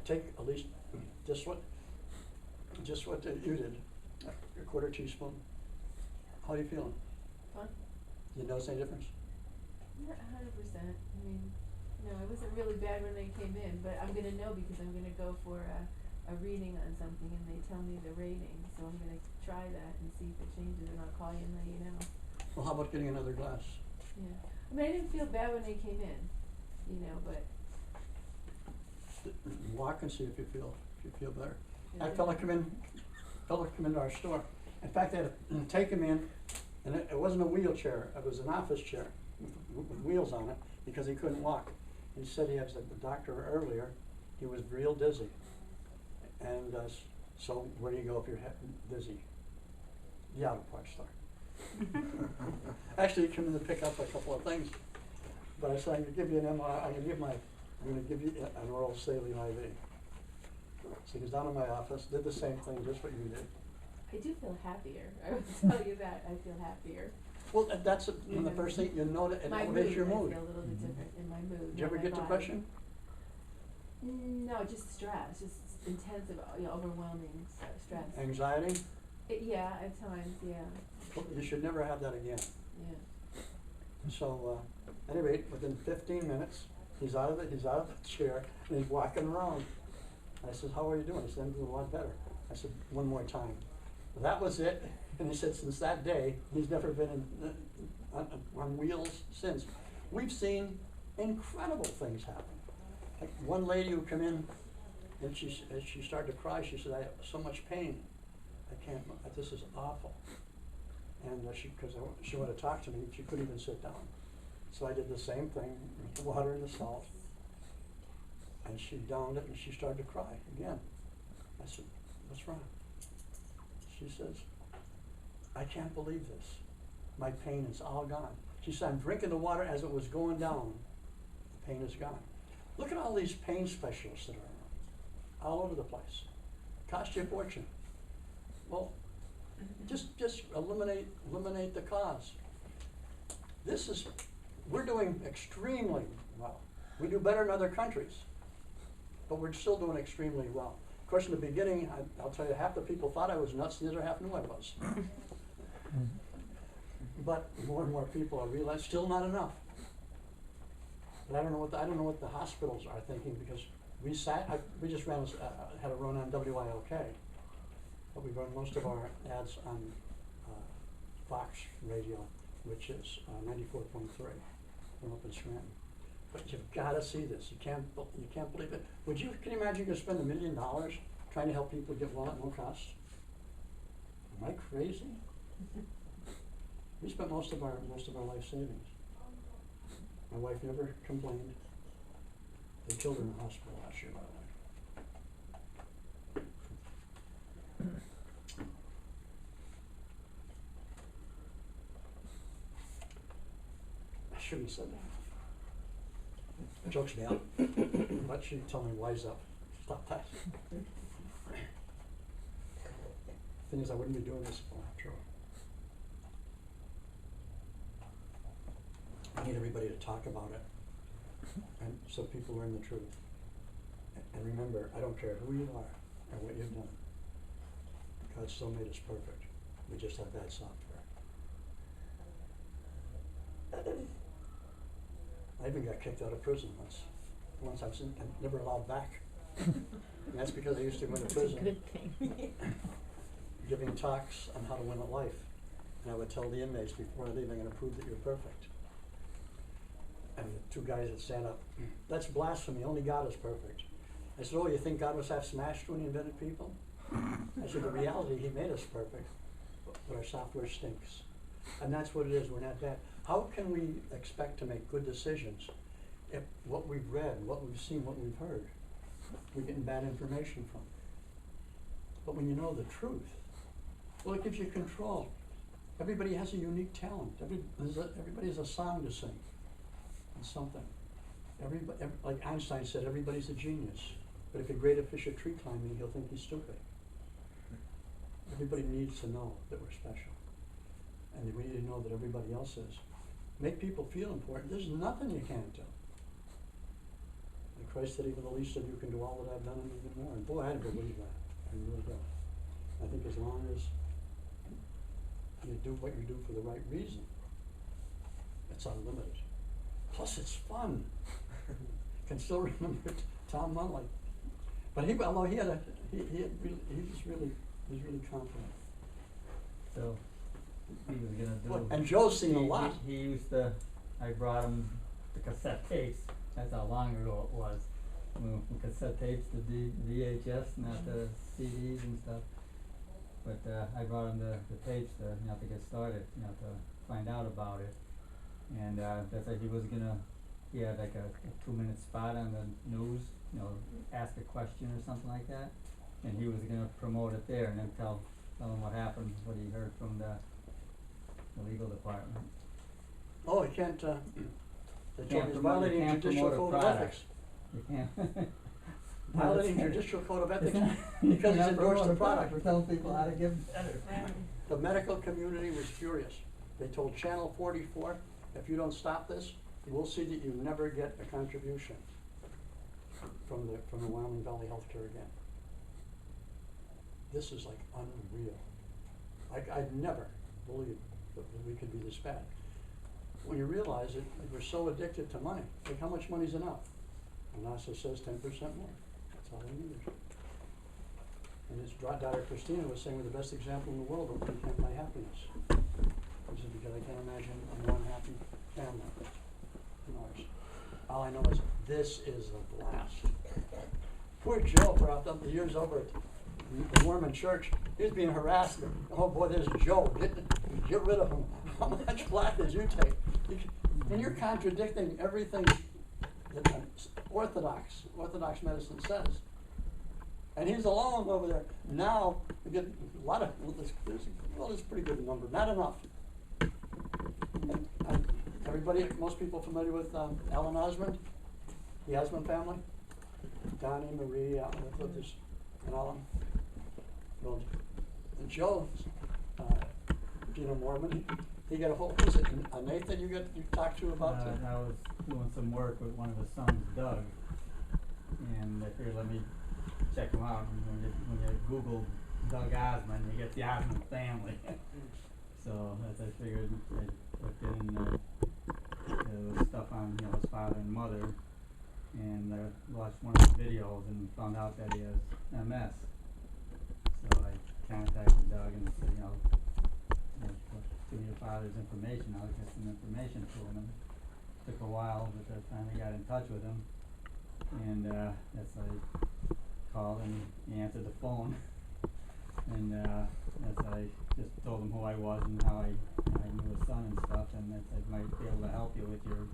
Speaker 2: take at least just what you did, a quarter teaspoon. How are you feeling?
Speaker 4: Fun?
Speaker 2: You notice any difference?
Speaker 4: Not 100%. I mean, no, it wasn't really bad when they came in, but I'm gonna know because I'm gonna go for a reading on something and they tell me the rating, so I'm gonna try that and see if it changes and I'll call you and let you know.
Speaker 2: Well, how about getting another glass?
Speaker 4: Yeah. I mean, I didn't feel bad when they came in, you know, but.
Speaker 2: Walk and see if you feel better.
Speaker 4: Yeah.
Speaker 2: I had a fella come into our store. In fact, I had to take him in, and it wasn't a wheelchair. It was an office chair with wheels on it because he couldn't walk. He said he has the doctor earlier. He was real dizzy, and so where do you go if you're dizzy? The auto parts store. Actually, he came in to pick up a couple of things, but I said I'm going to give you an MRI. I'm going to give you an oral saline IV. So he goes down to my office, did the same thing, just what you did.
Speaker 4: I do feel happier. I will tell you that. I feel happier.
Speaker 2: Well, that's the first thing you know, it
Speaker 4: My
Speaker 2: elevates your mood.
Speaker 4: I feel a little bit different in my mood.
Speaker 2: Did you ever
Speaker 4: my
Speaker 2: get
Speaker 4: body.
Speaker 2: depression?
Speaker 4: No, just stress, just intensive, overwhelming stress.
Speaker 2: Anxiety?
Speaker 4: Yeah, at times, yeah.
Speaker 2: You should never have that again.
Speaker 4: Yeah.
Speaker 2: So, anyway, within 15 minutes, he's out of the chair and he's walking around. I said, how are you doing? He said, I'm doing a lot better. I said, one more time. That was it. And he said, since that day, he's never been on wheels since. We've seen incredible things happen. Like one lady who came in, and as she started to cry, she said, "I have so much pain. I can't. This is awful." And because she wanted to talk to me, she couldn't even sit down. So I did the same thing with the water and the salt, and she downed it, and she started to cry again. I said, "What's wrong?" She says, "I can't believe this. My pain is all gone." She said, "I'm drinking the water as it was going down. The pain is gone." Look at all these pain specialists that are around, all over the place. Cost you a fortune. Well, just eliminate the cause. We're doing extremely well. We do better in other countries, but we're still doing extremely well. Of course, in the beginning, I'll tell you, half the people thought I was nuts, the other half knew I was. But more and more people are realizing still not enough. But I don't know what the hospitals are thinking, because we just had a run on WILK, but we run most of our ads on Fox Radio, which is 94.3 from up in Scranton. But you've got to see this. You can't believe it. Can you imagine you could spend $1 million trying to help people get well at no cost? Am I crazy? We spent most of our life savings. My wife never complained. They killed her in the hospital last year, by the way. I shouldn't have said that. Jokes me out. But she'd tell me, "Wise up. Stop that." Thing is, I wouldn't be doing this if I were after all. I need everybody to talk about it, and so people learn the truth. And remember, I don't care who you are or what you've done. God still made us perfect. We just have bad software. I even got kicked out of prison once. Once I'm never allowed back. And that's because I used to go to prison.
Speaker 4: That's a good thing.
Speaker 2: Giving talks on how to win at life. And I would tell the inmates, before I leave, I'm going to prove that you're perfect. And the two guys that stand up, "That's blasphemy, only God is perfect." I said, "Oh, you think God was half smashed when he invented people?" I said, "The reality, he made us perfect, but our software stinks." And that's what it is, we're not bad. How can we expect to make good decisions if what we've read, what we've seen, what we've heard, we're getting bad information from? But when you know the truth, well, it gives you control. Everybody has a unique talent. Everybody has a song to sing. Something. Like Einstein said, everybody's a genius. But if you grade a fish at tree climbing, he'll think he's stupid. Everybody needs to know that we're special. And we need to know that everybody else is. Make people feel important. There's nothing you can't do. And Christ said, even the least of you can do all that I've done and even more. And boy, I believe that. I really do. I think as long as you do what you do for the right reason, it's unlimited. Plus, it's fun. Can still remember Tom Munley, but he was really confident.
Speaker 6: So he was gonna do.
Speaker 2: Well, and Joe's seen a lot.
Speaker 6: He used to. I brought him the cassette tapes. That's how long ago it was. When cassette tapes, the VHS, not the CDs and stuff. But I brought him the tapes to get started, to find out about it. And that's like he had like a 2-minute spot on the news, ask a question or something like that. And he was gonna promote it there and then tell him what happened, what he heard from the legal department.
Speaker 2: Oh, he can't, he's violating judicial code of ethics.
Speaker 6: You can't.
Speaker 2: Violating judicial code of ethics because he's endorsed the product.
Speaker 6: We're telling people how to give better.
Speaker 2: The medical community was furious. They told Channel 44, if you don't stop this, we'll see that you never get a contribution from the Wyoming Valley Healthcare again. This is like unreal. I'd never believed that we could be this bad. When you realize it, we're so addicted to money. Like, how much money's enough? And NASA says 10% more. That's all they need. And as Dr. Christina was saying, we're the best example in the world of we can't buy happiness. Which is because I can't imagine a more unhappy family than ours. All I know is this is a blast. Poor Joe, for all the years over at the Mormon church, he was being harassed. Oh boy, there's Joe. Get rid of him. How much flack did you take? And you're contradicting everything that Orthodox medicine says. And he's alone over there. Now, we get a lot of, well, there's a pretty good number, not enough. And everybody, most people familiar with Alan Osmond, the Osmond family? Donnie, Marie, and Alan. Well, and Joe, being a Mormon, he got a whole, was it Nathan you talked to about that?
Speaker 6: I was doing some work with one of his sons, Doug, and I figured let me check him out. And when you Google Doug Osmond, you get the Osmond family. So as I figured, I looked in the stuff on his father and mother, and watched one of his videos and found out that he has MS. So I contacted Doug and said, give me your father's information. I'll get some information to him. And it took a while, but I finally got in touch with him. And as I called and he answered the phone. And as I just told him who I was and how I knew his son and stuff, and that I might be able to help you with your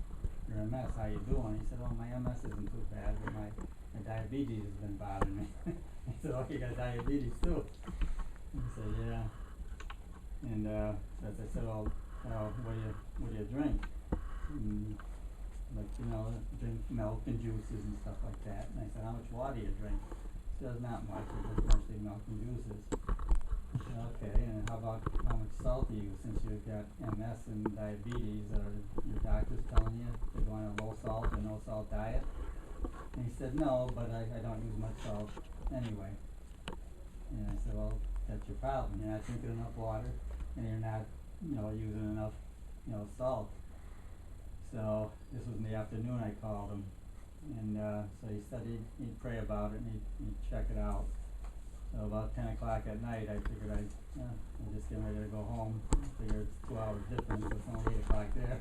Speaker 6: MS. How you doing? He said, oh, my MS isn't too bad, but my diabetes has been bothering me. I said, oh, you got diabetes too? He said, yeah. And so as I said, well, what do you drink? And, drink milk and juices and stuff like that. And I said, how much water do you drink? He says, not much. I drink mostly milk and juices. I said, okay, and how about how much salt do you use? Since you've got MS and diabetes, are your doctors telling you to go on a low salt or no salt diet? And he said, no, but I don't use much salt anyway. And I said, well, that's your problem. You're not drinking enough water, and you're not, using enough, salt. So this was in the afternoon. I called him, and so he said he'd pray about it and he'd check it out. So about 10 o'clock at night, I figured I'm just getting ready to go home. I figured it's 2 hours difference, so it's only 8 o'clock there. I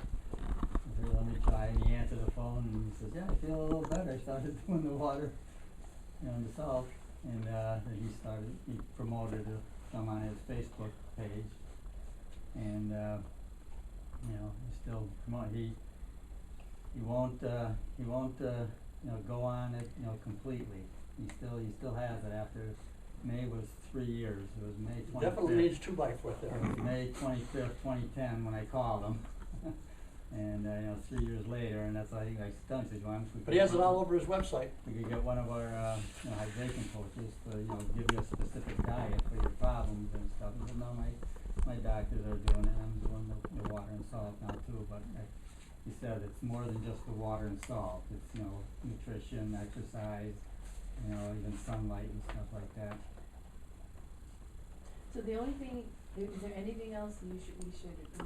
Speaker 6: figured, let me try, and he answered the phone, and he says, yeah, I feel a little better. I started doing the water, and the salt, and then he promoted some on his Facebook page, and he's still promoting. He won't go on it, completely. He still has it after. May was 3 years. It was May 25th.
Speaker 2: Definitely needs 2x4 there.
Speaker 6: It was May 25th, 2010 when I called him. And 3 years later, and that's why I stunned. He said,
Speaker 2: but he has it all over his website.
Speaker 6: We could get one of our hydration coaches to give you a specific diet for your problems and stuff. He said, no, my doctors are doing it. I'm doing the water and salt now too. But he said it's more than just the water and salt. It's nutrition, exercise, even sunlight and stuff like that.
Speaker 4: So the only thing, is there anything else we should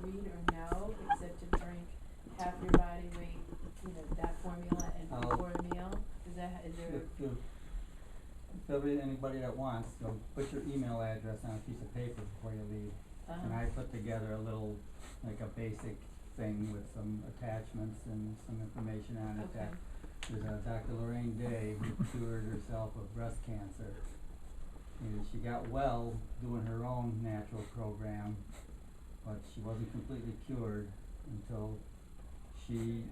Speaker 4: read or know except to drink half your body weight, that formula and before a meal? Is there?
Speaker 6: If anybody that wants, put your email address on a piece of paper before you leave. And I put together a little, like a basic thing with some attachments and some information on it.
Speaker 4: Okay.
Speaker 6: There's Dr. Lorraine Day who cured herself of breast cancer. And she got well doing her own natural program, but she wasn't completely cured until she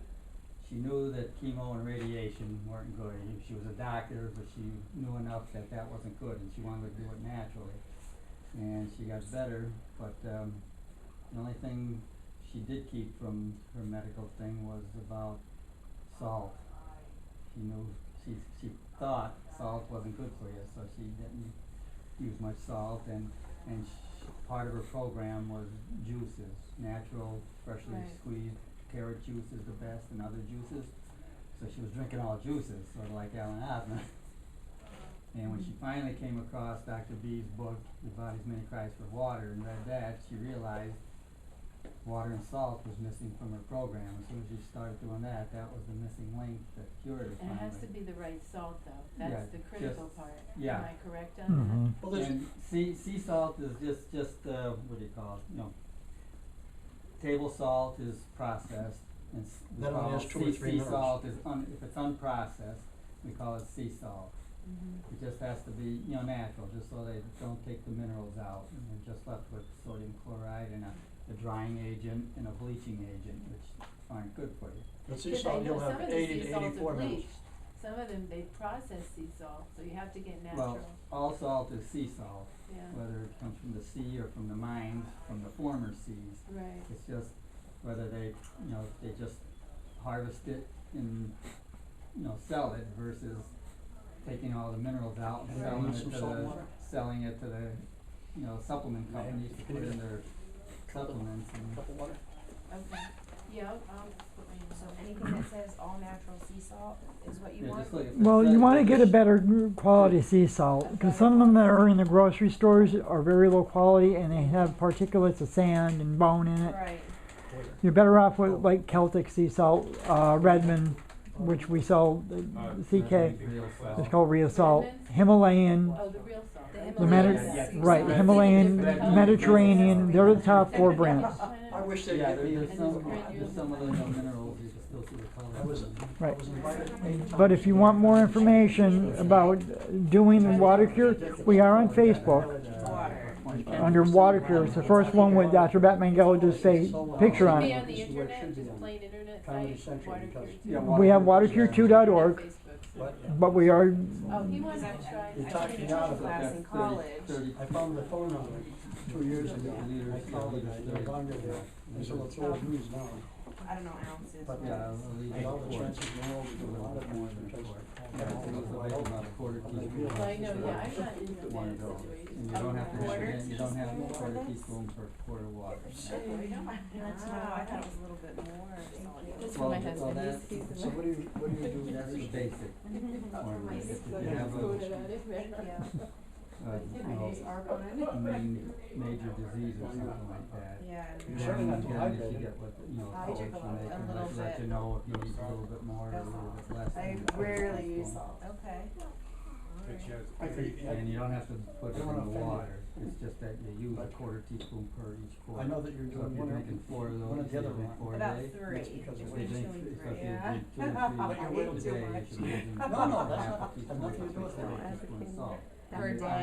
Speaker 6: knew that chemo and radiation weren't good. She was a doctor, but she knew enough that wasn't good, and she wanted to do it naturally. And she got better, but the only thing she did keep from her medical thing was about salt. She knew, she thought salt wasn't good for you, so she didn't use much salt, and part of her program was juices, natural, freshly squeezed carrot juice is the best, and other juices. So she was drinking all juices, sort of like Alan Osmond. And when she finally came across Dr. B's book, The Body's Many Cries for Water, and read that, she realized water and salt was missing from her program. As soon as she started doing that was the missing link that cured her
Speaker 4: And
Speaker 6: finally.
Speaker 4: it has to be the right salt, though. That's the critical part.
Speaker 6: Yeah.
Speaker 4: Am I correct on
Speaker 5: Mm-hmm.
Speaker 4: that?
Speaker 2: Well,
Speaker 6: And sea salt is just what do you call it? Table salt is processed, And we
Speaker 2: That only
Speaker 6: call
Speaker 2: has
Speaker 6: it
Speaker 2: two or three
Speaker 6: sea
Speaker 2: minerals.
Speaker 6: salt is if it's unprocessed, we call it sea salt.
Speaker 4: Mm-hmm.
Speaker 6: It just has to be, natural, just so they don't take the minerals out, and they're just left with sodium chloride and a drying agent and a bleaching agent, which aren't good for you.
Speaker 2: The sea
Speaker 4: Yes, I
Speaker 2: salt,
Speaker 4: know
Speaker 2: you'll
Speaker 4: some
Speaker 2: have
Speaker 4: of the
Speaker 2: 80
Speaker 4: sea
Speaker 2: to
Speaker 4: salts
Speaker 2: 84
Speaker 4: are
Speaker 2: minerals.
Speaker 4: bleached. Some of them, they process sea salt, so you have to get
Speaker 6: Well,
Speaker 4: natural.
Speaker 6: all salt is sea salt,
Speaker 4: Yeah,
Speaker 6: whether it comes from the sea or from the mines, from the former seas.
Speaker 4: right.
Speaker 6: It's just whether they, they just harvest it and, sell it versus taking all the minerals out and
Speaker 2: And
Speaker 6: selling
Speaker 2: add
Speaker 6: it
Speaker 2: some
Speaker 6: to
Speaker 2: salt
Speaker 6: the,
Speaker 2: water.
Speaker 6: selling it to the, supplement companies to put in their supplements and.
Speaker 2: Cup of water.
Speaker 4: Okay. Yeah, I'll put my
Speaker 7: So anything that says all natural sea salt is what you
Speaker 6: Yeah,
Speaker 7: want?
Speaker 6: just look at
Speaker 5: Well, you want to get a better quality sea salt, because some of them that are in the grocery stores are very low quality and they have particulates of sand and bone in it.
Speaker 7: Right.
Speaker 5: You're better off with like Celtic sea salt, Redmond, which we sell, CK, it's called real salt,
Speaker 4: Redmond's?
Speaker 5: Himalayan,
Speaker 4: Oh, the real salt.
Speaker 7: The
Speaker 5: the
Speaker 7: Himalayan.
Speaker 5: right, Himalayan, Mediterranean, they're the top four brands.
Speaker 2: I wish they'd
Speaker 6: Yeah,
Speaker 2: give me.
Speaker 6: there's some of those minerals, you can still see the color.
Speaker 2: I was,
Speaker 5: Right.
Speaker 2: I was invited.
Speaker 5: But if you want more information about doing Watercure, we are on Facebook under Watercure. It's the first one with Dr. Bette Mangela's picture on
Speaker 4: Be
Speaker 5: it.
Speaker 4: on the internet, just plain internet
Speaker 2: Comedy
Speaker 4: site,
Speaker 2: Central,
Speaker 4: Watercure.
Speaker 2: because-
Speaker 6: Yeah,
Speaker 5: We have watercure2.org,
Speaker 4: Facebook.
Speaker 2: What?
Speaker 5: but we are,
Speaker 4: Oh, he wanted to try.
Speaker 2: You
Speaker 7: I
Speaker 2: talked
Speaker 7: took
Speaker 2: me
Speaker 7: a
Speaker 2: out
Speaker 7: nutrition
Speaker 2: of it.
Speaker 7: class in college.
Speaker 2: I found the phone number 2 years ago. I called it, I no longer there. I said, well, it's old news now.
Speaker 7: I don't know ounces.
Speaker 2: But,
Speaker 6: Yeah, I'll leave
Speaker 2: and
Speaker 6: it
Speaker 2: all the
Speaker 6: for it.
Speaker 2: chances in the world to do a lot of more than just.
Speaker 6: Yeah, so it's about a quarter teaspoon.
Speaker 4: Well, I know, yeah, I'm not in a
Speaker 6: One
Speaker 4: bad
Speaker 6: of those.
Speaker 4: situation.
Speaker 6: And you don't have to mix
Speaker 7: Quarter
Speaker 6: it in, you don't have
Speaker 7: teaspoon
Speaker 6: a quarter
Speaker 7: for this?
Speaker 6: teaspoon per quart of water.
Speaker 7: That's wow, I thought it was a little bit more.
Speaker 4: That's
Speaker 6: Well,
Speaker 4: for my
Speaker 6: well,
Speaker 4: husband,
Speaker 6: that-
Speaker 4: he's
Speaker 2: So what do you do?
Speaker 6: That's the basic formula. If you have a major disease or something like that.
Speaker 7: Yeah.
Speaker 2: You certainly have to
Speaker 6: Then
Speaker 2: hydrate
Speaker 6: if you
Speaker 2: it.
Speaker 6: get what,
Speaker 7: I
Speaker 6: coach,
Speaker 7: drink a
Speaker 6: and they
Speaker 7: lot,
Speaker 6: can
Speaker 7: a little
Speaker 6: let you
Speaker 7: bit.
Speaker 6: know if you need a little bit more or a little bit less.
Speaker 7: I
Speaker 6: than a quarter
Speaker 7: rarely use
Speaker 6: teaspoon.
Speaker 7: salt. Okay.
Speaker 2: I think,
Speaker 6: And you don't have to put it
Speaker 2: I don't
Speaker 6: in
Speaker 2: wanna
Speaker 6: the
Speaker 2: offend you.
Speaker 6: water, it's just that you use a quarter teaspoon per each quart.
Speaker 2: I know that you're
Speaker 6: So if
Speaker 2: doing
Speaker 6: you're
Speaker 2: one or,
Speaker 6: drinking 4 of
Speaker 2: one or
Speaker 6: those,
Speaker 2: the
Speaker 6: you
Speaker 2: other
Speaker 6: drink
Speaker 2: one.
Speaker 6: 4 a
Speaker 7: About
Speaker 6: day.
Speaker 7: three.
Speaker 2: That's because
Speaker 6: If
Speaker 2: of
Speaker 6: you
Speaker 2: weight.
Speaker 6: drink,
Speaker 7: Usually
Speaker 6: so if
Speaker 7: three,
Speaker 6: you
Speaker 7: yeah.
Speaker 6: drink 2 or 3
Speaker 2: But you're
Speaker 6: a
Speaker 2: weight
Speaker 6: day,
Speaker 7: too
Speaker 6: you
Speaker 7: much.
Speaker 6: should be using
Speaker 2: No, no, that's
Speaker 6: half a
Speaker 2: not-
Speaker 6: teaspoon
Speaker 2: nothing to do
Speaker 6: to
Speaker 2: with
Speaker 6: 1
Speaker 2: that.
Speaker 6: teaspoon salt.
Speaker 7: Per
Speaker 6: And
Speaker 7: day?
Speaker 6: I-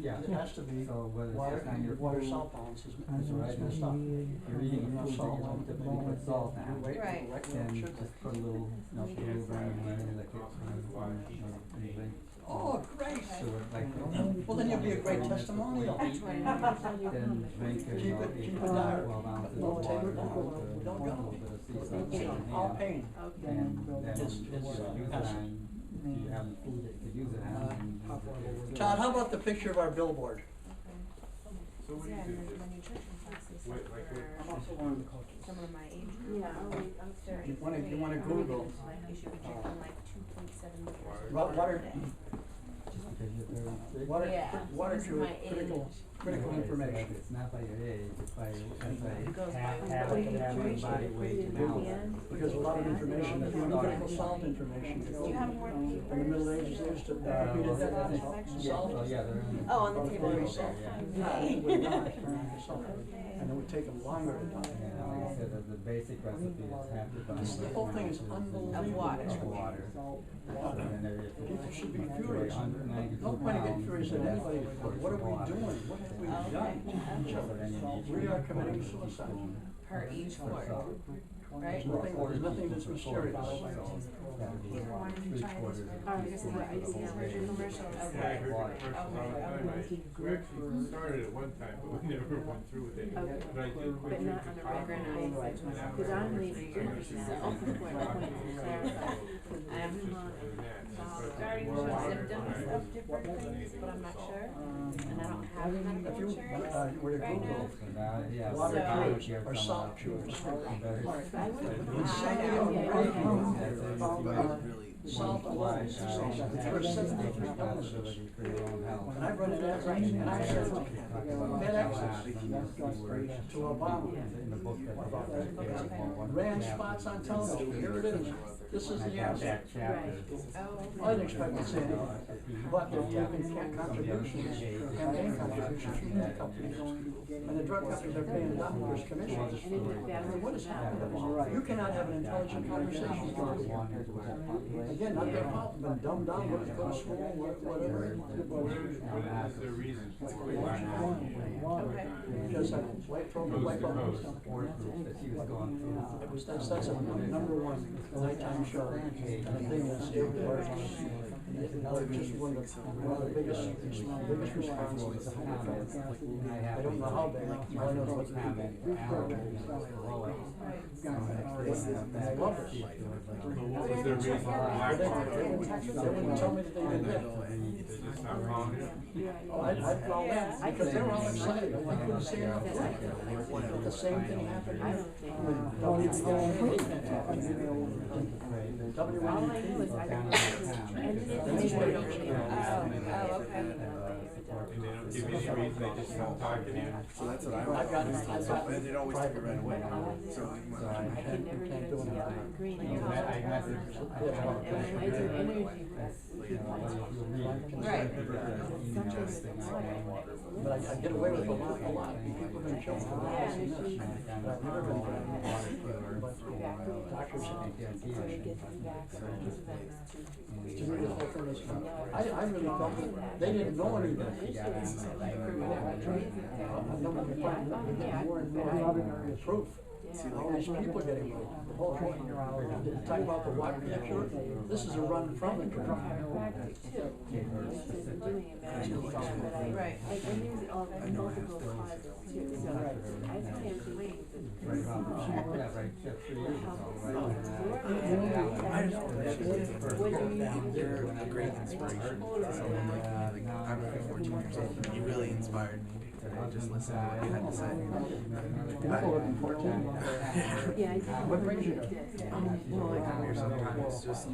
Speaker 2: Yeah, it has to be
Speaker 6: So whether
Speaker 2: water,
Speaker 6: it's on your
Speaker 2: water
Speaker 6: food,
Speaker 2: salt balance is
Speaker 6: That's right.
Speaker 2: it's messed up.
Speaker 6: if you're eating a food that you don't typically put salt
Speaker 2: Your
Speaker 6: on,
Speaker 2: weight,
Speaker 7: Right.
Speaker 2: right,
Speaker 6: then
Speaker 2: should be.
Speaker 6: just put a little, put a little grain in there, like it,
Speaker 2: Oh, great.
Speaker 6: so it like.
Speaker 2: Well, then you'll be a great testimonial.
Speaker 6: Then drink,
Speaker 2: Keep it-
Speaker 6: 8
Speaker 2: keep it
Speaker 6: to
Speaker 2: down.
Speaker 6: 12 ounces of
Speaker 2: Don't take
Speaker 6: water,
Speaker 2: it down.
Speaker 6: with a
Speaker 2: Don't
Speaker 6: little
Speaker 2: go.
Speaker 6: bit of sea salt in your
Speaker 2: All
Speaker 6: hand.
Speaker 2: pain.
Speaker 4: Okay.
Speaker 6: And then
Speaker 2: It's-
Speaker 6: you
Speaker 2: it's,
Speaker 6: use it
Speaker 2: acid.
Speaker 6: on, if you have food that you could use it on, and use it there.
Speaker 2: Todd, how about the picture of our billboard?
Speaker 7: Yeah, and then my nutrition classes for some of my age group.
Speaker 4: Yeah, I'll start.
Speaker 2: You wanna Google,
Speaker 7: Like, you should be drinking like 2.7 liters of
Speaker 2: Wa-
Speaker 7: water
Speaker 2: water-
Speaker 7: a day.
Speaker 6: Just because you're very sick.
Speaker 2: water,
Speaker 7: Yeah, so
Speaker 2: water
Speaker 7: this is
Speaker 2: cure,
Speaker 7: my age.
Speaker 2: critical
Speaker 6: Okay, so
Speaker 2: information.
Speaker 6: It's not by your age, it's by,
Speaker 7: It goes by
Speaker 6: half
Speaker 7: weight.
Speaker 6: of body weight and ounces.
Speaker 2: Because a lot of information, if you want critical salt information,
Speaker 7: Do you have more
Speaker 2: in the Middle Ages, they used to repeat it that
Speaker 6: Yeah,
Speaker 2: salt.
Speaker 6: oh, yeah, they're in.
Speaker 7: Oh, on the table
Speaker 6: they're
Speaker 7: right
Speaker 6: there,
Speaker 7: there.
Speaker 6: yeah.
Speaker 2: It would not, and it would take them longer to die.
Speaker 6: And like I said, the basic recipe is half your body
Speaker 2: The
Speaker 6: weight
Speaker 2: whole
Speaker 6: in
Speaker 2: thing is
Speaker 6: ounces
Speaker 2: unbelievable.
Speaker 7: Of water.
Speaker 6: Of water. So then there is.
Speaker 2: People should be furious.
Speaker 6: Under 92
Speaker 2: No point in getting
Speaker 6: pounds,
Speaker 2: furious at anybody, but what are we doing? What have we done?
Speaker 6: So then you need
Speaker 2: We are
Speaker 6: 3
Speaker 2: committing
Speaker 6: teaspoons
Speaker 2: suicide.
Speaker 7: Per each
Speaker 6: per
Speaker 7: quart.
Speaker 6: salt.
Speaker 7: Right?
Speaker 2: There's nothing that's mysterious.
Speaker 6: That would be 3/4
Speaker 7: Oh, I guess I see commercials.
Speaker 8: Yeah, I heard
Speaker 6: Water.
Speaker 8: commercials all the time. We actually started at one time, but we never went through with it.
Speaker 4: Okay.
Speaker 8: But I did quit
Speaker 4: But not
Speaker 8: drinking
Speaker 4: on a
Speaker 8: coffee.
Speaker 4: regular basis,
Speaker 8: And after
Speaker 4: because
Speaker 8: I
Speaker 4: I'm
Speaker 8: went
Speaker 4: leaving
Speaker 8: to
Speaker 4: drinking,
Speaker 8: the
Speaker 4: so I want to clarify. I am not starting to show symptoms of different things, but I'm not sure, and I don't have medical
Speaker 2: If you,
Speaker 4: insurance
Speaker 2: were to
Speaker 4: right now.
Speaker 2: Google
Speaker 6: So now, yeah,
Speaker 2: water
Speaker 6: so
Speaker 2: cures or salt cures, salt alone, for 73 illnesses. And I run an ad, and I said, had access to Obama. Ran spots on television, here it is. This is
Speaker 6: I
Speaker 2: the
Speaker 6: got
Speaker 2: answer.
Speaker 6: that chapter.
Speaker 2: I didn't expect to say anything, but they're taking contributions, campaign contributions from the companies, and the drug companies are paying doctors commissions. I mean, what is happening? You cannot have an intelligent conversation with them. Again, not their fault, but dumbed down, go to school, whatever.
Speaker 8: What is the reason for
Speaker 4: Okay.
Speaker 2: Because I wipe from the wipe out.
Speaker 6: That she was going through.
Speaker 2: That's a number one nighttime show. And the thing is, just one of the biggest responsibilities. I don't know how bad, all I know is what's happening. I love it.
Speaker 8: What was their reason for black market?
Speaker 2: They wouldn't tell me that they did that.
Speaker 8: They just not found it?
Speaker 2: Oh, I'd call them, because they were all excited, I couldn't say enough. But the same thing happened with
Speaker 8: And they don't give you any reason, they just stop talking to you?
Speaker 9: So that's what I
Speaker 2: got
Speaker 9: and it always took it right away. So
Speaker 2: I can't do it. But I get away with it a lot. People have been killed for this and this. But I've never been doctors to me, the whole thing is, I really felt that they didn't know anything. I know when you find more and more proof. All these people getting the whole thing. Talk about the Watercure. This is a run from the drug.
Speaker 4: Right.
Speaker 10: Like, and there's multiple causes too, so I can't believe
Speaker 9: You're a great inspiration. I'm 14 years old. You really inspired me to just listen to what you had to say.
Speaker 10: yeah, I think
Speaker 2: What brings you?
Speaker 9: Well, I come here sometimes just to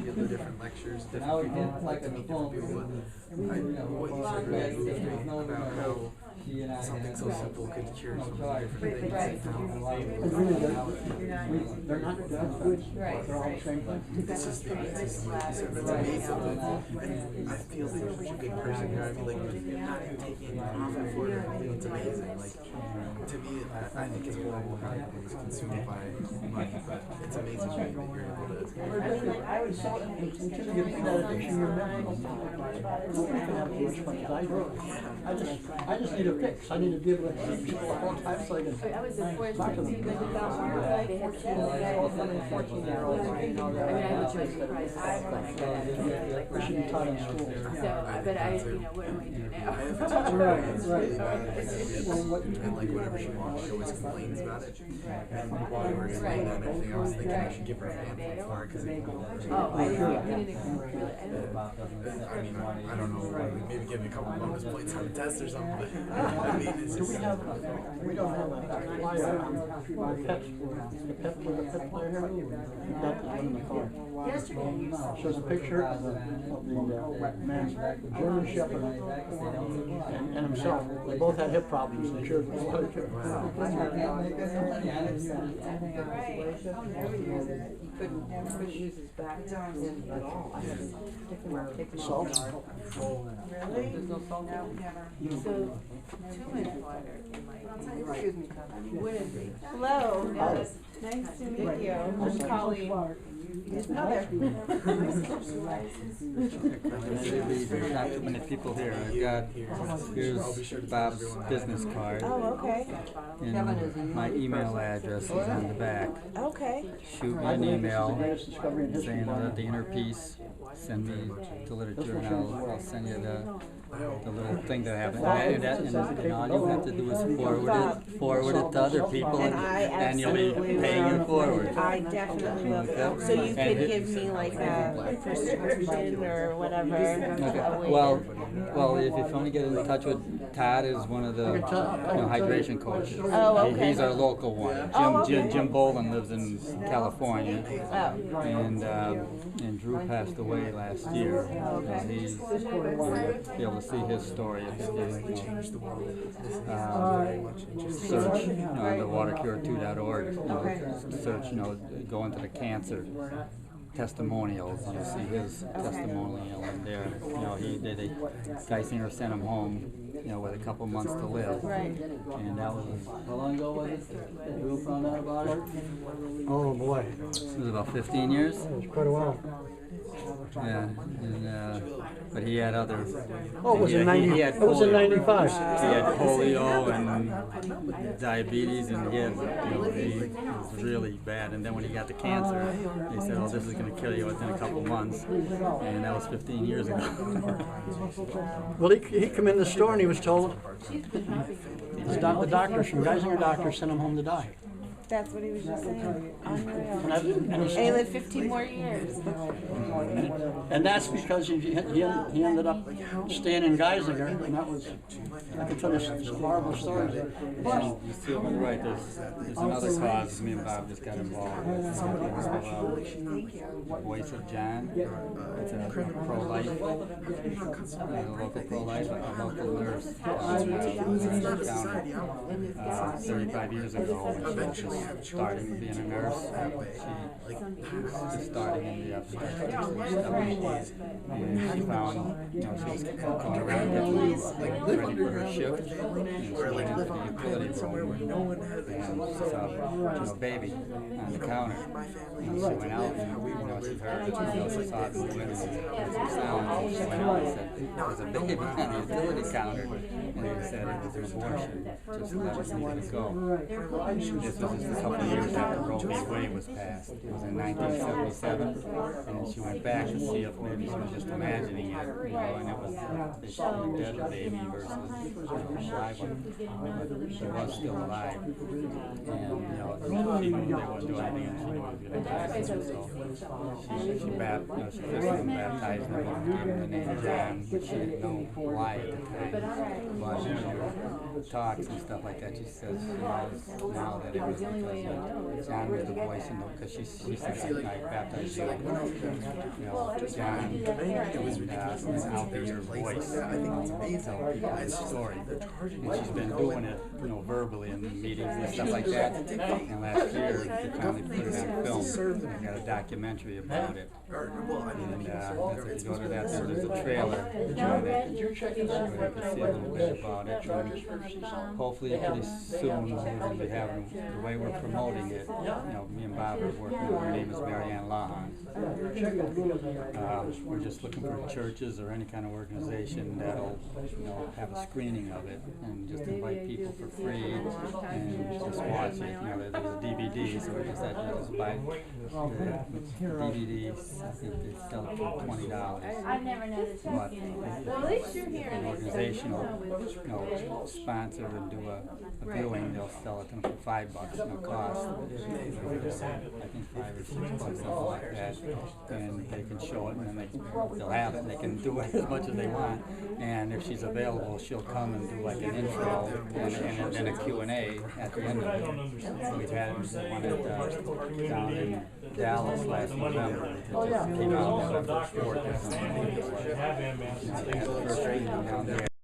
Speaker 9: get the different lectures,
Speaker 6: Now we
Speaker 9: different
Speaker 6: did
Speaker 9: people,
Speaker 6: like
Speaker 9: to
Speaker 6: a
Speaker 9: meet
Speaker 6: phone.
Speaker 9: different people. What you said really moved me about how something so simple could cure so many different things.
Speaker 2: They're not good. They're all the same thing.
Speaker 9: It's just it's amazing. And I feel like you're such a good person here. I feel like you're not taking any profit for it. I think it's amazing. Like, to me, I think it's horrible how everything's consumed by money, but it's amazing that you're able to.
Speaker 2: I was so until you get that addiction, you're never nobody can have as much money as I do. I just need a fix. I need to be able to see people the whole time so I can
Speaker 10: I was the first
Speaker 2: talk to
Speaker 10: one
Speaker 2: them.
Speaker 10: to go down, they had kids,
Speaker 2: Some of the 14-year-olds, you know,
Speaker 10: I mean, I was
Speaker 2: they're
Speaker 10: really surprised, I like,
Speaker 2: they should be taught in school.
Speaker 10: so, but I, you know, what do we do now?
Speaker 9: I have a teacher
Speaker 2: Right,
Speaker 9: who's
Speaker 2: right.
Speaker 9: really bad at kids, and like whatever she wants, she always complains about it. And while we were explaining that and everything, I was thinking I should give her a hand for it because
Speaker 10: Oh, I didn't really, I don't know.
Speaker 9: I mean, I don't know, maybe give me a couple bonus points on the test or something, but I mean, it's
Speaker 2: Do
Speaker 9: just.
Speaker 2: we don't have a flyer on the pet player here? That's one in the car.
Speaker 10: Yesterday,
Speaker 2: Shows a picture of the man's German Shepherd and himself. They both had hip problems. They shared the Watercure.
Speaker 10: couldn't use his back at all.
Speaker 2: Salt?
Speaker 10: Really? There's no salt? No, never. So, too much water in my, excuse me, what is it?
Speaker 4: Hello.
Speaker 2: Hi.
Speaker 4: Nice to meet you. I'm Colleen. His mother.
Speaker 6: There's not too many people here. I've got, here's Bob's business card.
Speaker 4: Oh, okay.
Speaker 6: And my email address is on the back.
Speaker 4: Okay.
Speaker 6: Shoot me an email saying the InnerPeace, send me the literature, and I'll send you the little thing that happened. And all you have to do is forward it to other people, and you'll be paying it forward.
Speaker 4: I definitely will. So you could give me like a prescription or whatever.
Speaker 6: Okay. Well, if you want to get in touch with Todd, is one of the hydration coaches.
Speaker 4: Oh, okay.
Speaker 6: He's our local one. Jim Bolin lives in California, and Drew passed away last year. And he's be able to see his story if you search the watercure2.org. Search, go into the cancer testimonials. You'll see his testimonial in there. You know, he did a Geisinger sent him home, you know, with a couple months to live.
Speaker 10: Right.
Speaker 6: And that was, how long ago was it that you found out about it?
Speaker 2: Oh, boy.
Speaker 6: It was about 15 years.
Speaker 2: It was quite a while.
Speaker 6: Yeah, and, but he had other.
Speaker 2: Oh, it was in
Speaker 6: he had
Speaker 2: it was in
Speaker 6: polio.
Speaker 2: 95.
Speaker 6: He had polio and diabetes, and he had, you know, he was really bad. And then when he got the cancer, they said, "Oh, this is going to kill you within a couple months," and that was 15 years ago.
Speaker 2: Well, he come in the store and he was told the doctors from Geisinger doctors sent him home to die.
Speaker 10: That's what he was just saying. Unreal.
Speaker 2: And
Speaker 10: he lived 15 more years.
Speaker 2: And that's because he ended up staying in Geisinger, and that was, I can tell you some horrible stories.
Speaker 6: And you see on the right, there's another cause me and Bob just got involved with. It's the Voice of John. It's a pro-life, a local pro-life, a local nurse. 35 years ago, when she was just starting being a nurse, she was starting in the and she found, you know, she was going around getting ready for her shift, and she went into the utility room and saw, you know, baby on the counter. And she went out and, you know, she heard, you know, she saw it moving and some sound, and she went out and said, "There's a baby on the utility counter." And they said it was an abortion, just let it go. This was just a couple of years after Roe v. Wade was passed. It was in 1977, and she went back to see if maybe she was just imagining it, you know, and it was basically a dead baby versus a live one. She was still alive, and, you know, she knew they wouldn't do anything, and she knew it was going to die. So she baptized him and gave him the name John, which she didn't know why at the time. But in her talks and stuff like that, she says she knows now that it was because John was the voice, because she said, "I baptized you, you know, John, and I'll be your voice." Tell people the story. And she's been doing it, you know, verbally in meetings and stuff like that. And last year, they finally put it on film. They got a documentary about it. And if you go to that, there's a trailer on it, where you can see a little bit about it. And hopefully, pretty soon, we're going to be having, the way we're promoting it, you know, me and Bob are working, her name is Marianne Lahan. We're just looking for churches or any kind of organization that'll, you know, have a screening of it and just invite people for free and just watch it. You know, there's a DVD, so we just had to just buy the DVDs. I think they sell it for $20.
Speaker 1: I've never noticed
Speaker 6: But
Speaker 1: well, at least you're here.
Speaker 6: an organization will, you know, sponsor and do a viewing, they'll sell it to them for $5, no cost. I think $5 or $6, something like that. And they can show it, and then they'll have it, and they can do it as much as they want. And if she's available, she'll come and do like an intro and then a Q&A at the end of it. So we've had one at down in Dallas last November. It just came out November 4th or something. First reading down there.